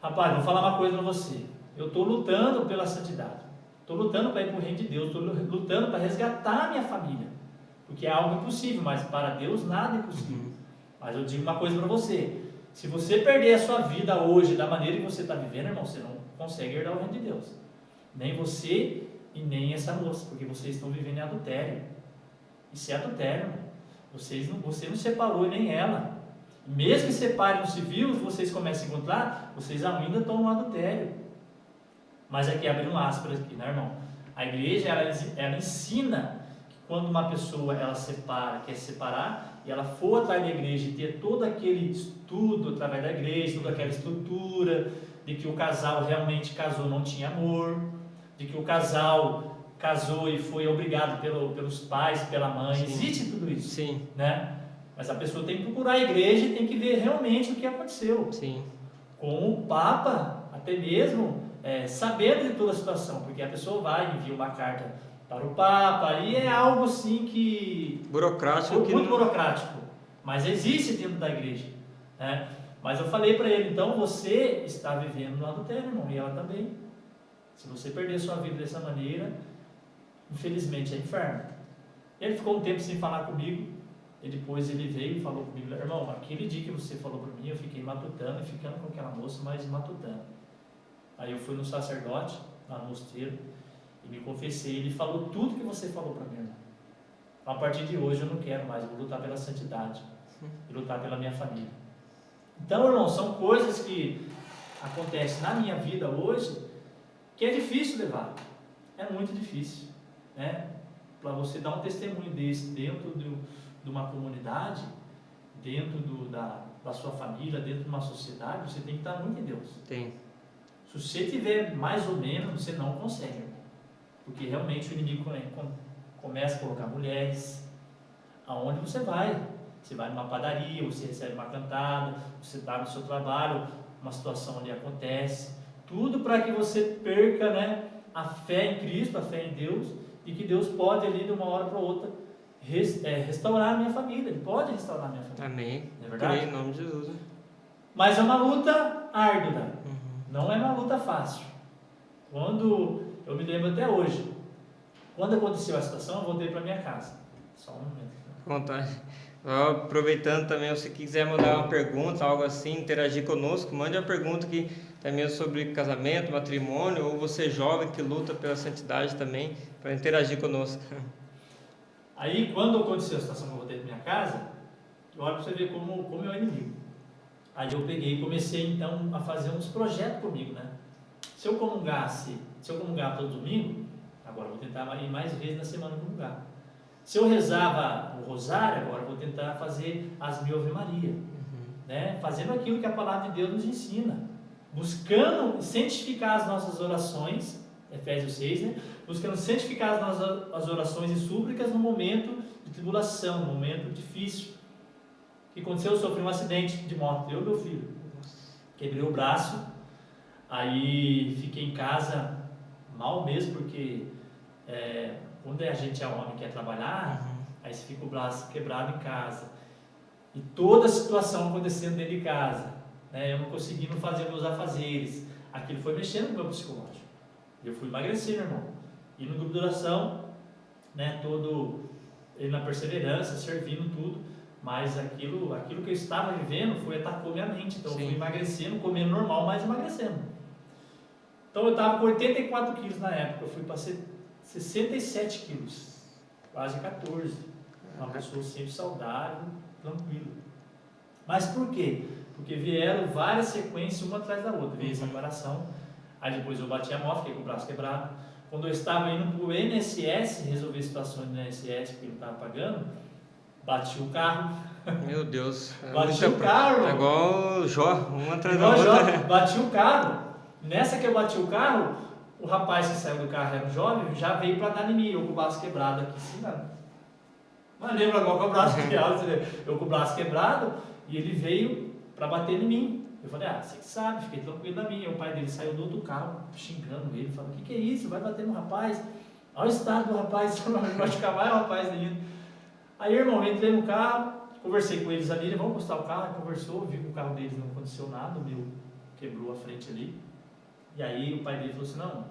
rapaz, vou falar uma coisa para você, eu estou lutando pela santidade, estou lutando para ir para o reino de Deus, estou lutando para resgatar a minha família, porque é algo impossível, mas para Deus nada é impossível. Mas eu digo uma coisa para você, se você perder a sua vida hoje da maneira que você está vivendo, irmão, você não consegue herdar o reino de Deus, nem você e nem essa moça, porque vocês estão vivendo em adultério. Isso é adultério, irmão. Você não separou nem ela, mesmo que separem no civil, vocês começam a encontrar, vocês ainda estão no adultério. Mas aqui abrindo aspas aqui, né, irmão? A igreja ela ensina que quando uma pessoa ela separa, quer se separar, e ela for atrás da igreja e ter todo aquele estudo através da igreja, toda aquela estrutura, de que o casal realmente casou, não tinha amor, de que o casal casou e foi obrigado pelos pais, pela mãe, existe tudo isso, Sim. né? Mas a pessoa tem que procurar a igreja e tem que ver realmente o que aconteceu. Sim. Com o Papa, até mesmo, sabendo de toda a situação, porque a pessoa vai e envia uma carta para o Papa, e é algo assim que... burocrático. Muito burocrático, mas existe dentro da igreja, né? Mas eu falei para ele, então você está vivendo no adultério, irmão, e ela também. Se você perder sua vida dessa maneira, infelizmente é inferno. Ele ficou um tempo sem falar comigo, e depois ele veio e falou comigo, irmão, aquele dia que você falou para mim, eu fiquei matutando e ficando com aquela moça, mas matutando. Aí eu fui no sacerdote, lá no mosteiro, e me confessei, ele falou tudo que você falou para mim, irmão. A partir de hoje eu não quero mais, eu vou lutar pela santidade, e lutar pela minha família. Então, irmão, são coisas que acontecem na minha vida hoje, que é difícil levar, é muito difícil, né? Para você dar um testemunho desse dentro de uma comunidade, dentro da sua família, dentro de uma sociedade, você tem que estar muito em Deus. Tem. Se você tiver mais ou menos, você não consegue, porque realmente o inimigo começa a colocar mulheres aonde você vai. Você vai numa padaria, você recebe uma cantada, você está no seu trabalho, uma situação ali acontece, tudo para que você perca, né, a fé em Cristo, a fé em Deus, e que Deus pode ali de uma hora para outra restaurar a minha família. Ele pode restaurar a minha família. Amém. Não é verdade? Em nome de Jesus. Mas é uma luta árdua, não é uma luta fácil. Quando, eu me lembro até hoje, quando aconteceu a situação, eu voltei para minha casa. Só um momento. Vontade. Aproveitando também, se quiser mandar uma pergunta, algo assim, interagir conosco, mande uma pergunta aqui também sobre casamento, matrimônio, ou você jovem que luta pela santidade também, para interagir conosco. Aí, quando aconteceu a situação que eu voltei para minha casa, olha para você ver como é o inimigo. Aí eu peguei e comecei então a fazer uns projetos comigo, né? Se eu comungar todo domingo, agora eu vou tentar ir mais vezes na semana comungar. Se eu rezava o rosário, agora eu vou tentar fazer as 1000 Ave Maria, né? Fazendo aquilo que a palavra de Deus nos ensina, buscando santificar as nossas orações, Efésios 6, né? Buscando santificar as orações e súplicas no momento de tribulação, no momento difícil. O que aconteceu? Eu sofri um acidente de moto, eu e meu filho. Quebrei o braço, aí fiquei em casa mal mesmo, porque quando a gente é homem e quer trabalhar, aí você fica o braço quebrado em casa. E toda a situação acontecendo dentro de casa, né? Eu não conseguindo fazer meus afazeres. Aquilo foi mexendo com o meu psicológico. Eu fui emagrecer, meu irmão. E no grupo de oração, né, todo ele na perseverança, servindo tudo, mas aquilo que eu estava vivendo atacou minha mente. Então eu fui emagrecendo, comendo normal, mas emagrecendo. Então eu estava com 84 quilos na época, eu fui para 67 quilos, quase 14. Uma pessoa sempre saudável, tranquila. Mas por quê? Porque vieram várias sequências, uma atrás da outra. Veio essa separação, aí depois eu bati a moto, fiquei com o braço quebrado. Quando eu estava indo para o INSS, resolver situações do INSS, porque ele estava pagando, bati o carro. Meu Deus. Bati o carro. É igual o Jó, uma atrás da outra. Bati o carro. Nessa que eu bati o carro, o rapaz que saiu do carro era um jovem, já veio para dar em mim, eu com o braço quebrado aqui, ensinando. Mas lembra agora com o braço quebrado, eu com o braço quebrado, e ele veio para bater em mim. Eu falei, você que sabe, fiquei tranquilo da minha. O pai dele saiu do outro carro, xingando ele, falando, o que é isso? Vai bater no rapaz? Olha o estado do rapaz, vai machucar mais o rapaz ainda. Aí, irmão, eu entrei no carro, conversei com eles ali, vamos encostar o carro, conversou, vi que o carro deles não aconteceu nada, o meu quebrou a frente ali. E aí o pai dele falou assim, não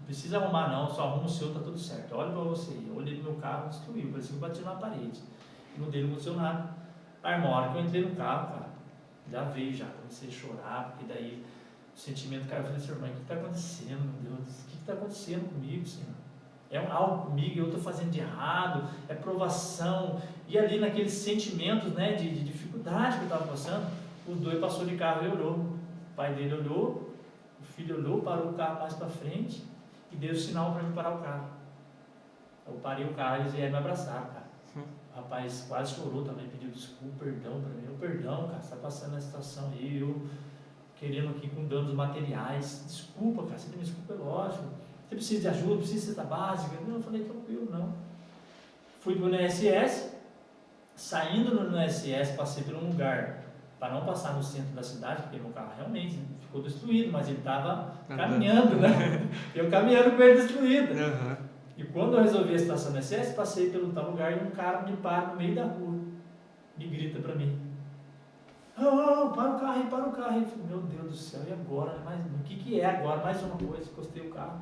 precisa arrumar não, só arruma o seu, tá tudo certo. Olha pra você, eu olhei no meu carro, destruiu, parecia que eu bati na parede. E no dele não aconteceu nada. Aí, irmão, a hora que eu entrei no carro, cara, já veio, já comecei a chorar, porque daí o sentimento, cara, eu falei assim, irmão, o que está acontecendo, meu Deus? O que está acontecendo comigo, Senhor? É algo comigo, eu estou fazendo de errado, é provação. E ali naqueles sentimentos, né, de dificuldade que eu estava passando, os dois passou de carro e olhou. O pai dele olhou, o filho olhou, parou o carro mais para frente e deu o sinal para mim parar o carro. Eu parei o carro e eles vieram me abraçar, cara. O rapaz quase chorou também, pediu desculpa, perdão pra mim. Perdão, cara, você tá passando essa situação aí, eu querendo aqui com danos materiais. Desculpa, cara, você me desculpa, é lógico. Você precisa de ajuda, precisa de cesta básica? Não, eu falei, tranquilo, não. Fui pro INSS, saindo no INSS, passei por um lugar para não passar no centro da cidade, porque meu carro realmente ficou destruído, mas ele estava caminhando, né? Eu caminhando com ele destruído. E quando eu resolvi a situação no INSS, passei pelo tal lugar e um cara me para no meio da rua, me grita para mim: oh, para o carro aí, para o carro aí. Eu falei, meu Deus do céu, e agora? Mas, o que é agora? Mais uma coisa, encostei o carro.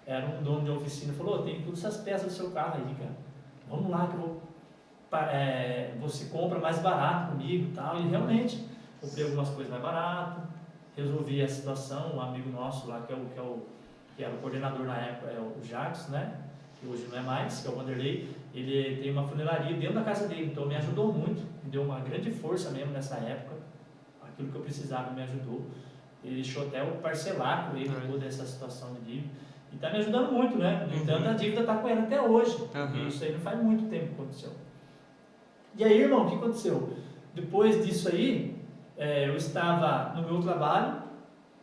Era um dono de oficina, falou, tem todas essas peças do seu carro aí, cara. Vamos lá que eu vou, você compra mais barato comigo e tal. E realmente, comprei algumas coisas mais barato, resolvi a situação. Um amigo nosso lá, que era o coordenador na época, é o Jacques, né? Que hoje não é mais, que é o Vanderlei. Ele tem uma funilaria dentro da casa dele, então me ajudou muito, me deu uma grande força mesmo nessa época. Aquilo que eu precisava me ajudou. Ele deixou até eu parcelar com ele toda essa situação de dívida. E está me ajudando muito, né? No entanto, a dívida está com ele até hoje. Porque isso aí não faz muito tempo que aconteceu. E aí, irmão, o que aconteceu? Depois disso aí, eu estava no meu trabalho,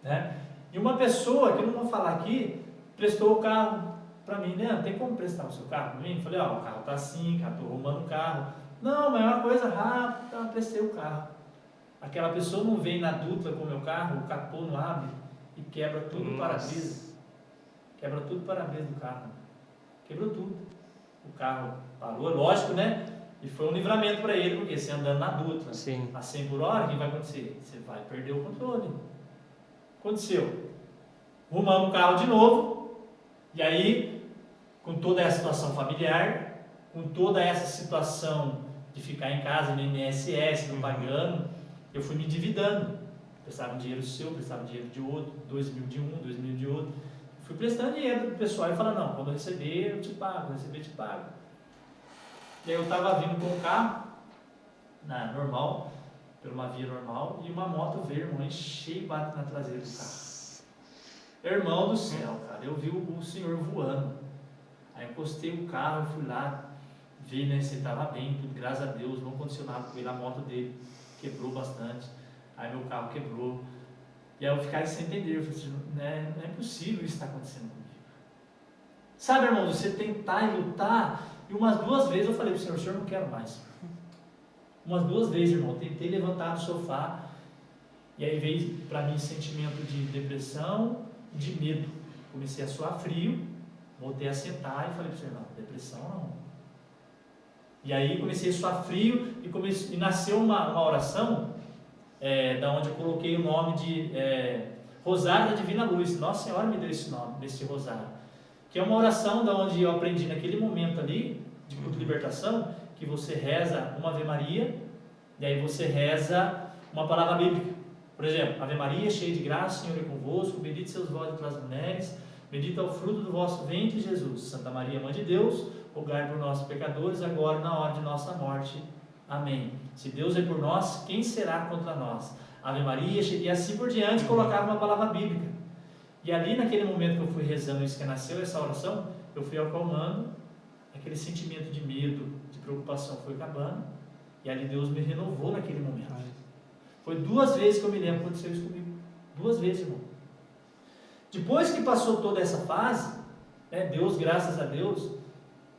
né? E uma pessoa, que eu não vou falar aqui, prestou o carro para mim, né? Tem como prestar o seu carro para mim? Eu falei, ó, o carro tá assim, cara, tô arrumando o carro. Não, mas é uma coisa rápida, então eu prestei o carro. Aquela pessoa não vem na Dutra com o meu carro, o capô não abre e quebra tudo o para-brisa. Quebra tudo o para-brisa do carro. Quebrou tudo. O carro parou, lógico, né? E foi um livramento para ele, porque você andando na Dutra, a 100 por hora, o que vai acontecer? Você vai perder o controle. Aconteceu. Arrumamos o carro de novo, e aí, com toda essa situação familiar, com toda essa situação de ficar em casa no INSS, não pagando, eu fui me endividando. Prestava um dinheiro seu, prestava dinheiro de outro, 2 mil de um, 2 mil de outro. Fui prestando dinheiro pro pessoal e falando, não, quando eu receber, eu te pago, quando eu receber, eu te pago. E aí eu estava vindo com o carro, normal, por uma via normal, e uma moto veio, irmão, cheio e bate na traseira do carro. Irmão do céu, cara, eu vi o senhor voando. Aí encostei o carro, fui lá, vi, né, se estava bem, tudo, graças a Deus, não aconteceu nada com ele, a moto dele quebrou bastante, aí meu carro quebrou. E aí eu ficava sem entender, eu falei assim, não é possível isso estar acontecendo comigo. Sabe, irmão, você tentar e lutar, e umas 2 vezes eu falei para o senhor não quero mais. Umas 2 vezes, irmão, tentei levantar do sofá, e aí veio para mim sentimento de depressão, de medo. Comecei a suar frio, voltei a sentar e falei para o senhor, não, depressão não. E aí comecei a suar frio e nasceu uma oração, da onde eu coloquei o nome de Rosário da Divina Luz. Nossa Senhora me deu esse nome, desse rosário. Que é uma oração da onde eu aprendi naquele momento ali, de culto de libertação, que você reza uma Ave Maria, e aí você reza uma palavra bíblica. Por exemplo, Ave Maria, cheia de graça, o Senhor é convosco, bendito seus vós entre as mulheres, bendito é o fruto do vosso ventre, Jesus. Santa Maria, Mãe de Deus, rogai por nós pecadores, agora e na hora de nossa morte. Amém. Se Deus é por nós, quem será contra nós? Ave Maria, e assim por diante, colocava uma palavra bíblica. E ali naquele momento que eu fui rezando isso, que nasceu essa oração, eu fui acalmando, aquele sentimento de medo, de preocupação foi acabando, e ali Deus me renovou naquele momento. Foi 2 vezes que eu me lembro que aconteceu isso comigo. 2 vezes, irmão. Depois que passou toda essa fase, né, Deus, graças a Deus,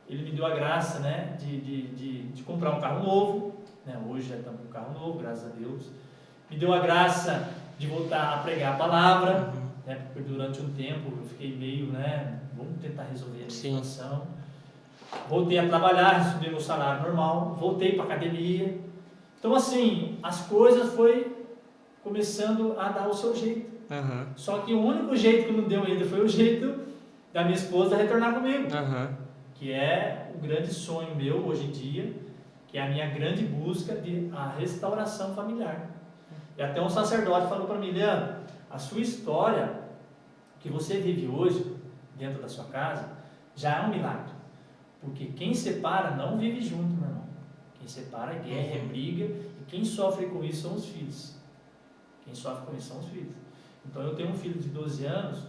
Ele me deu a graça, né, de comprar um carro novo, né, hoje já estamos com um carro novo, graças a Deus. Me deu a graça de voltar a pregar a palavra, né, porque durante um tempo eu fiquei meio, né, vamos tentar resolver a situação. Voltei a trabalhar, recebi meu salário normal, voltei para a academia. Então assim, as coisas foi começando a dar o seu jeito. Só que o único jeito que não deu ainda foi o jeito da minha esposa retornar comigo. Que é o grande sonho meu hoje em dia, que é a minha grande busca de a restauração familiar. E até um sacerdote falou para mim, Leandro, a sua história que você vive hoje dentro da sua casa já é um milagre. Porque quem separa não vive junto, meu irmão. Quem separa é guerra, é briga, e quem sofre com isso são os filhos. Quem sofre com isso são os filhos. Então eu tenho um filho de 12 anos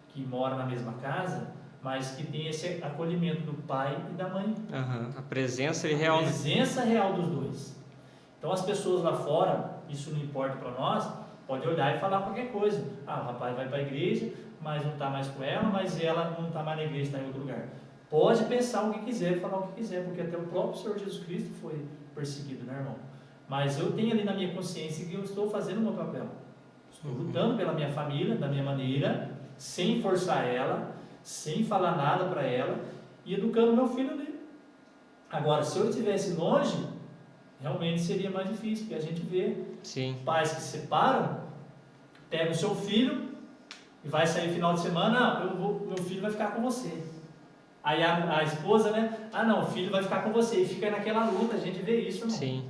que mora na mesma casa, mas que tem esse acolhimento do pai e da mãe. A presença real. A presença real dos dois. Então as pessoas lá fora, isso não importa para nós, pode olhar e falar qualquer coisa. Ah, o rapaz vai para a igreja, mas não está mais com ela, mas ela não está mais na igreja, está em outro lugar. Pode pensar o que quiser, falar o que quiser, porque até o próprio Senhor Jesus Cristo foi perseguido, né, irmão? Mas eu tenho ali na minha consciência que eu estou fazendo o meu papel. Estou lutando pela minha família, da minha maneira, sem forçar ela, sem falar nada para ela, e educando meu filho ali. Agora, se eu estivesse longe, realmente seria mais difícil, porque a gente vê pais que se separam, pegam o seu filho e vai sair final de semana, meu filho vai ficar com você. Aí a esposa, né? Ah, não, o filho vai ficar com você. E fica naquela luta, a gente vê isso, irmão. Sim.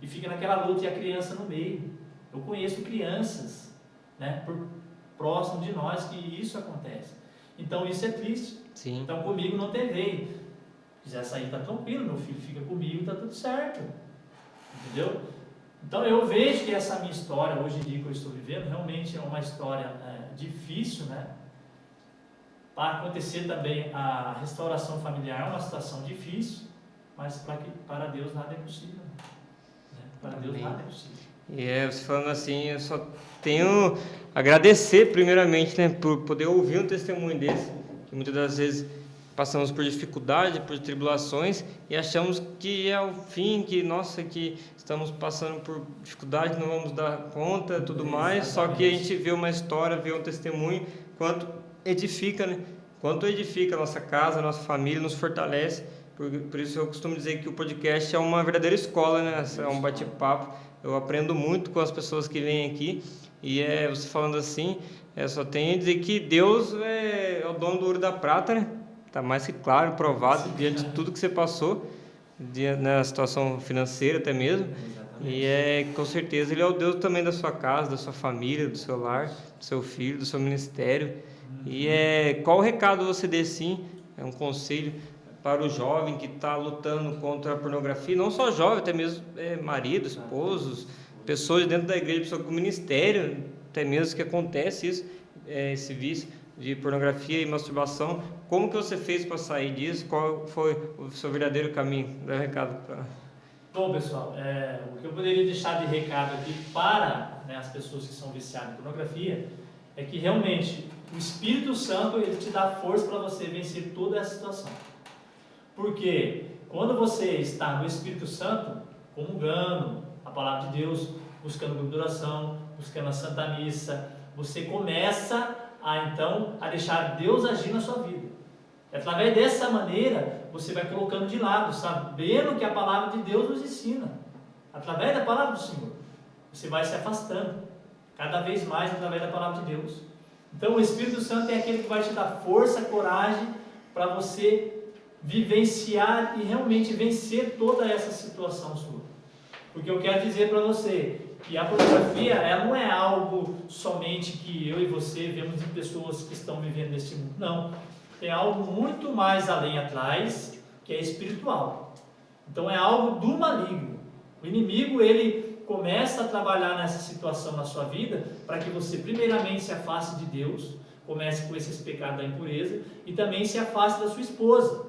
E fica naquela luta e a criança no meio. Eu conheço crianças, né, próximo de nós que isso acontece. Então isso é triste. Sim. Então comigo não teve. Quiser sair, tá tranquilo, meu filho fica comigo, tá tudo certo. Entendeu? Então eu vejo que essa minha história, hoje em dia que eu estou vivendo, realmente é uma história difícil, né? Para acontecer também a restauração familiar é uma situação difícil, mas para Deus nada é possível. Né? Para Deus nada é possível. E você falando assim, eu só tenho a agradecer primeiramente, né, por poder ouvir um testemunho desse, que muitas das vezes passamos por dificuldade, por tribulações e achamos que é o fim, que estamos passando por dificuldade, não vamos dar conta, tudo mais. Só que a gente vê uma história, vê um testemunho, quanto edifica, né? Quanto edifica a nossa casa, a nossa família, nos fortalece. Por isso eu costumo dizer que o podcast é uma verdadeira escola, né? É um bate-papo. Eu aprendo muito com as pessoas que vêm aqui. E você falando assim, só tenho a dizer que Deus é o dono do ouro e da prata, né? Está mais que claro, provado, diante de tudo que você passou, na situação financeira até mesmo. Exatamente. E com certeza Ele é o Deus também da sua casa, da sua família, do seu lar, do seu filho, do seu ministério. E qual o recado você dê, sim, um conselho para o jovem que está lutando contra a pornografia, não só jovem, até mesmo marido, esposos, pessoas dentro da igreja, pessoas com ministério, até mesmo que acontece isso, esse vício de pornografia e masturbação. Como que você fez para sair disso? Qual foi o seu verdadeiro caminho? Dá um recado para... Bom, pessoal, o que eu poderia deixar de recado aqui para, né, as pessoas que são viciadas em pornografia é que realmente o Espírito Santo ele te dá força para você vencer toda essa situação. Porque quando você está no Espírito Santo, comungando a palavra de Deus, buscando a oração, buscando a Santa Missa, você começa a deixar Deus agir na sua vida. E através dessa maneira, você vai colocando de lado, sabendo que a palavra de Deus nos ensina. Através da palavra do Senhor, você vai se afastando, cada vez mais através da palavra de Deus. Então o Espírito Santo é aquele que vai te dar força, coragem, para você vivenciar e realmente vencer toda essa situação sua. Porque eu quero dizer para você que a pornografia, ela não é algo somente que eu e você vemos em pessoas que estão vivendo nesse mundo. Não. Tem algo muito mais além atrás, que é espiritual. Então é algo do maligno. O inimigo, ele começa a trabalhar nessa situação na sua vida para que você primeiramente se afaste de Deus, comece com esses pecados da impureza e também se afaste da sua esposa.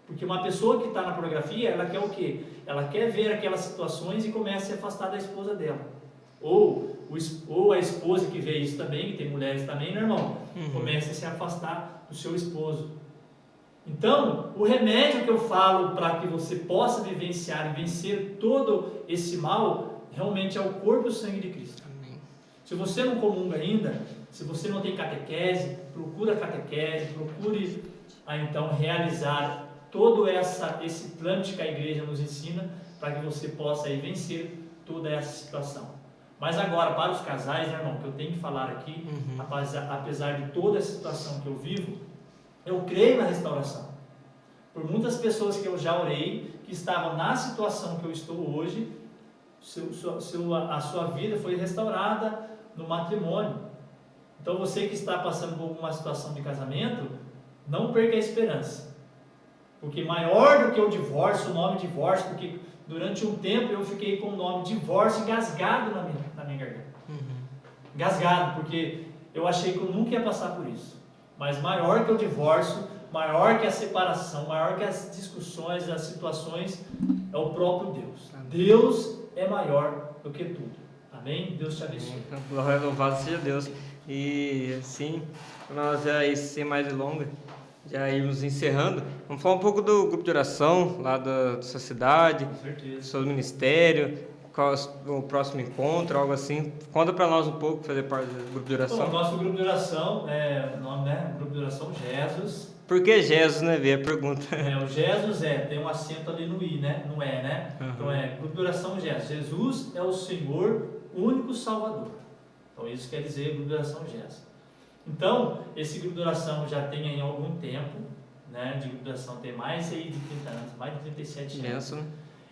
Porque uma pessoa que está na pornografia, ela quer o quê? Ela quer ver aquelas situações e começa a se afastar da esposa dela. Ou a esposa que vê isso também, que tem mulheres também, né, irmão? Começa a se afastar do seu esposo. Então, o remédio que eu falo para que você possa vivenciar e vencer todo esse mal, realmente é o corpo e o sangue de Cristo. Amém. Se você não comunga ainda, se você não tem catequese, procura catequese, procure então realizar todo esse plano que a igreja nos ensina para que você possa aí vencer toda essa situação. Mas agora, para os casais, né, irmão, que eu tenho que falar aqui, apesar de toda essa situação que eu vivo, eu creio na restauração. Por muitas pessoas que eu já orei, que estavam na situação que eu estou hoje, a sua vida foi restaurada no matrimônio. Então você que está passando por alguma situação de casamento, não perca a esperança. Porque maior do que o divórcio, o nome divórcio, porque durante um tempo eu fiquei com o nome divórcio engasgado na minha garganta. Engasgado, porque eu achei que eu nunca ia passar por isso. Mas maior que o divórcio, maior que a separação, maior que as discussões, as situações, é o próprio Deus. Deus é maior do que tudo. Amém? Deus te abençoe. Glória, louvado seja Deus. E assim, para nós já ir sem mais delongas, já irmos encerrando, vamos falar um pouco do grupo de oração lá da sua cidade, Com certeza. do seu ministério, qual o próximo encontro, algo assim. Conta para nós um pouco, fazer parte do grupo de Bom, oração. o nosso grupo de oração, o nome, né? Grupo de oração Jesus. Por que Jesus, né? Veio a pergunta. O Jesus tem um acento ali no I, né? No E, né? Uhum. Então grupo de oração Jesus. Jesus é o Senhor, único Salvador. Então isso quer dizer grupo de oração Jesus. Então, esse grupo de oração já tem aí algum tempo, né? De grupo de oração tem mais aí de 30 anos, mais de 37 anos. Imenso, né?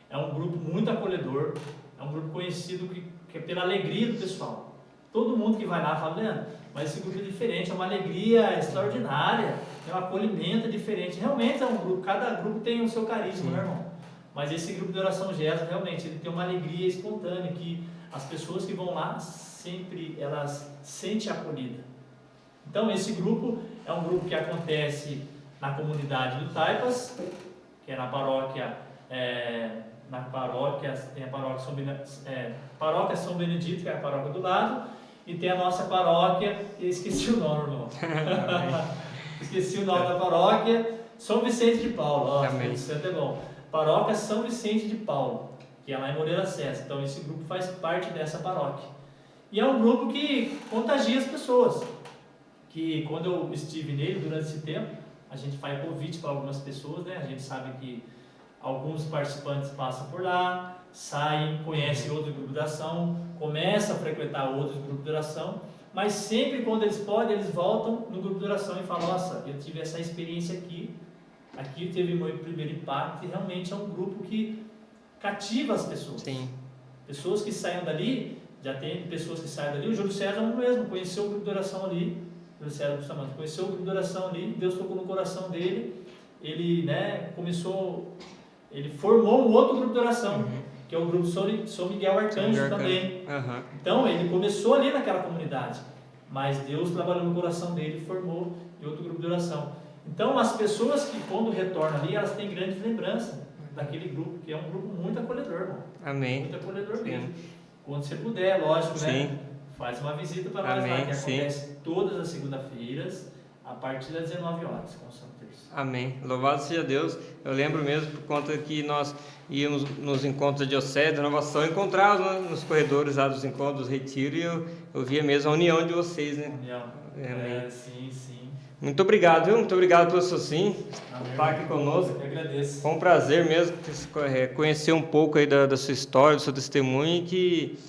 É um grupo muito acolhedor, é um grupo conhecido que é pela alegria do pessoal. Todo mundo que vai lá fala, Leandro, mas esse grupo é diferente, é uma alegria extraordinária, é um acolhimento diferente. Realmente é um grupo, cada grupo tem o seu carisma, né, irmão? Mas esse grupo de oração Jesus, realmente, ele tem uma alegria espontânea, que as pessoas que vão lá, sempre elas sentem acolhida. Então, esse grupo é um grupo que acontece na comunidade do Taipas, que é na paróquia, tem a paróquia São Benedito, que é a paróquia do lado, e tem a nossa paróquia, eu esqueci o nome, irmão. Esqueci o nome da paróquia, São Vicente de Paulo. São Vicente é bom. Paróquia São Vicente de Paulo, que é lá em Moreira César. Então, esse grupo faz parte dessa paróquia. E é um grupo que contagia as pessoas. Que quando eu estive nele durante esse tempo, a gente faz convite para algumas pessoas, né? A gente sabe que alguns participantes passam por lá, saem, conhecem outro grupo de oração, começam a frequentar outros grupos de oração, mas sempre quando eles podem, eles voltam no grupo de oração e falam, nossa, eu tive essa experiência aqui teve meu primeiro impacto, e realmente é um grupo que cativa as pessoas. Sim. Pessoas que saem dali, já tem pessoas que saem dali, o Júlio César mesmo conheceu o grupo de oração ali, conheceu o grupo de oração ali, Deus tocou no coração dele, ele ele formou um outro grupo de oração, que é o grupo São Miguel Arcanjo também. Então, ele começou ali naquela comunidade, mas Deus trabalhou no coração dele e formou em outro grupo de oração. Então, as pessoas que quando retornam ali, elas têm grandes lembranças daquele grupo, que é um grupo muito acolhedor, irmão. Amém. Muito acolhedor mesmo. Quando você puder, lógico, né? Faz uma visita para nós lá, que acontece todas as segunda-feiras, a partir das 19 horas, com São Terço. Amém. Louvado seja Deus. Eu lembro mesmo, por conta que nós íamos nos encontros da Diocese, da Inovação, encontrávamos nos corredores lá dos encontros, dos retiros, e eu via mesmo a união de vocês, né? União. Amém. Sim. Muito obrigado, viu? Muito obrigado pelo seu sim, estar aqui conosco. Eu agradeço. Foi um prazer mesmo conhecer um pouco aí da sua história, do seu testemunho, e que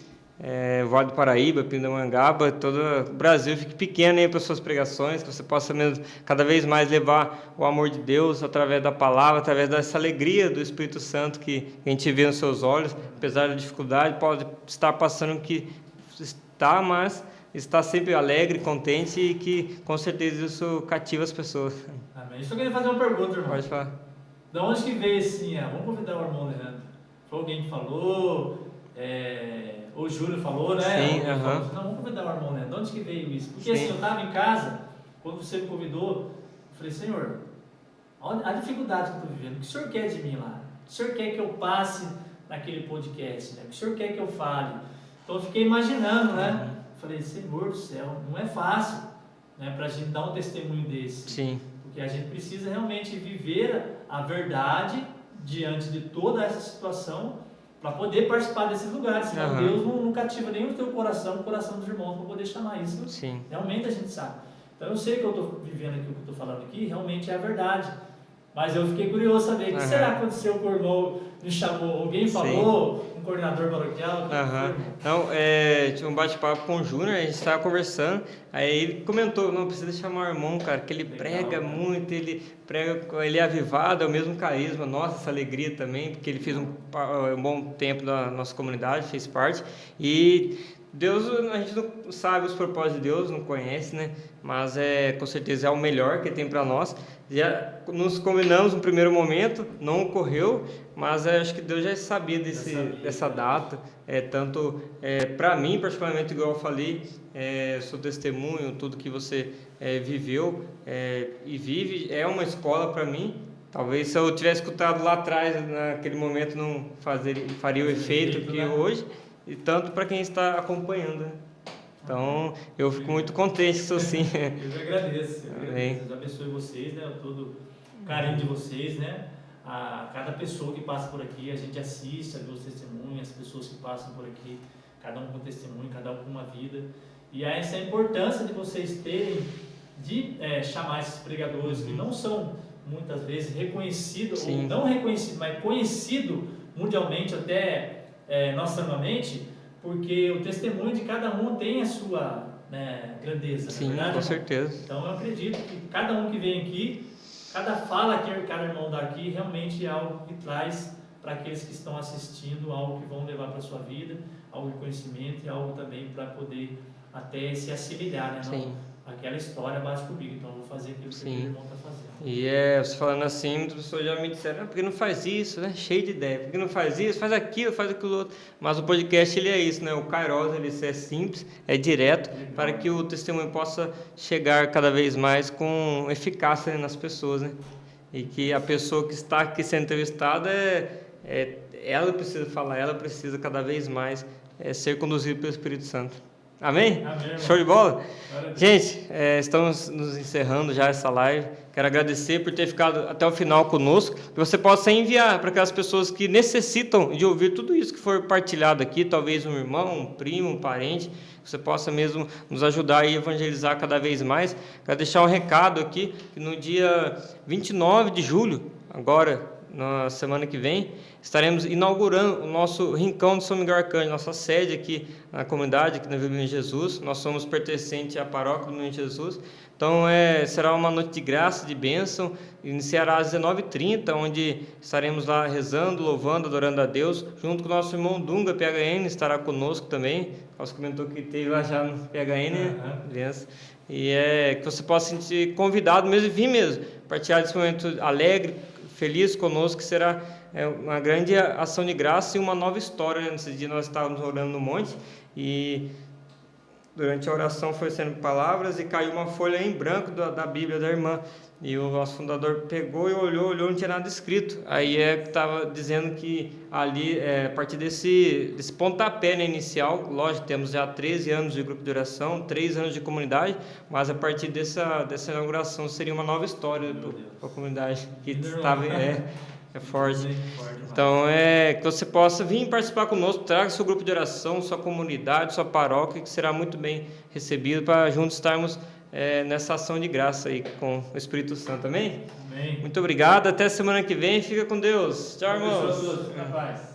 o Vale do Paraíba, Pindamonhangaba, todo o Brasil fique pequeno aí para suas pregações, que você possa mesmo cada vez mais levar o amor de Deus através da palavra, através dessa alegria do Espírito Santo que a gente vê nos seus olhos, apesar da dificuldade, pode estar passando o que está, mas está sempre alegre, contente, e que com certeza isso cativa as pessoas. Amém. Só queria fazer uma pergunta, irmão. Pode falar. Da onde que veio assim, vamos convidar o irmão Leandro? Foi alguém que falou, o Júlio falou, né? Sim, falou, não, vamos convidar o irmão Leandro. De onde que veio isso? Porque assim, eu estava em casa, quando você me convidou, eu falei, Senhor, olha a dificuldade que eu estou vivendo, o que o Senhor quer de mim lá? O Senhor quer que eu passe naquele podcast, né? O que o Senhor quer que eu fale? Então eu fiquei imaginando, né? Falei, Senhor do céu, não é fácil, né, para a gente dar um testemunho desse. Sim. Porque a gente precisa realmente viver a verdade diante de toda essa situação para poder participar desses lugares. Senão Deus não cativa nem o teu coração, o coração dos irmãos, para poder chamar isso. Sim. Realmente a gente sabe. Então eu sei que eu estou vivendo aqui, o que eu estou falando aqui, realmente é a verdade. Mas eu fiquei curioso saber o que será que aconteceu com o irmão, me chamou, alguém falou, um coordenador paroquial? Não, tinha um bate-papo com o Júnior, a gente estava conversando, aí ele comentou, não, precisa chamar o irmão, cara, que ele prega muito, ele é avivado, é o mesmo carisma, nossa, essa alegria também, porque ele fez um bom tempo na nossa comunidade, fez parte, e Deus, a gente não sabe os propósitos de Deus, não conhece, né? Mas com certeza é o melhor que tem para nós. Já nos combinamos no primeiro momento, não ocorreu, mas acho que Deus já sabia dessa data. Tanto para mim, particularmente, igual eu falei, seu testemunho, tudo que você viveu e vive, é uma escola para mim. Talvez se eu tivesse escutado lá atrás, naquele momento, não faria o efeito que hoje. E tanto para quem está acompanhando, né? Então, eu fico muito contente que sou assim. Eu agradeço. Deus abençoe vocês, né? Todo o carinho de vocês, né? A cada pessoa que passa por aqui, a gente assiste, vê os testemunhos, as pessoas que passam por aqui, cada um com testemunho, cada um com uma vida. E essa é a importância de vocês terem, de chamar esses pregadores que não são, muitas vezes, reconhecidos, ou não reconhecidos, mas conhecidos mundialmente, até nacionalmente, porque o testemunho de cada um tem a sua grandeza. Sim, verdade, com certeza. Então eu acredito que cada um que vem aqui, cada fala que cada irmão dá aqui, realmente é algo que traz para aqueles que estão assistindo, algo que vão levar para a sua vida, algo de conhecimento e algo também para poder até se assemelhar, né? Não, aquela história bate comigo, então eu vou fazer aquilo que o irmão está fazendo. E você falando assim, muitas pessoas já me disseram, por que não faz isso, né? Cheio de ideia, por que não faz isso, faz aquilo outro. Mas o podcast, ele é isso, né? O Kairos, ele é simples, é direto, para que o testemunho possa chegar cada vez mais com eficácia nas pessoas, né? E que a pessoa que está aqui sendo entrevistada, ela precisa falar, ela precisa cada vez mais ser conduzida pelo Espírito Santo. Amém? Amém. Show de bola? Gente, estamos nos encerrando já essa live. Quero agradecer por ter ficado até o final conosco. Que você possa enviar para aquelas pessoas que necessitam de ouvir tudo isso que for partilhado aqui. Talvez um irmão, um primo, um parente. Que você possa mesmo nos ajudar a evangelizar cada vez mais. Quero deixar um recado aqui. Que no dia 29 de julho, agora, na semana que vem, estaremos inaugurando o nosso Rincão de São Miguel Arcanjo, nossa sede aqui na comunidade, aqui na Vila Menino Jesus. Nós somos pertencentes à paróquia do Menino Jesus. Então, será uma noite de graça, de bênção. Iniciará às 19h30, onde estaremos lá rezando, louvando, adorando a Deus, junto com o nosso irmão Dunga, PHN, estará conosco também. Você comentou que teve lá já no PHN, né? E que você possa se sentir convidado mesmo e vir mesmo, partilhar desse momento alegre, feliz conosco, que será uma grande ação de graça e uma nova história. Nesse dia nós estávamos orando no monte e durante a oração foi sendo palavras e caiu uma folha em branco da Bíblia da irmã. E o nosso fundador pegou e olhou, não tinha nada escrito. Aí estava dizendo que ali, a partir desse pontapé inicial, lógico, temos já 13 anos de grupo de oração, 3 anos de comunidade, mas a partir dessa inauguração seria uma nova história para a comunidade, que estava... É forte. Então, que você possa vir participar conosco, traga seu grupo de oração, sua comunidade, sua paróquia, que será muito bem recebido para juntos estarmos nessa ação de graça aí com o Espírito Santo. Amém? Amém. Muito obrigado. Até semana que vem. Fica com Deus. Tchau, irmãos. Fica paz.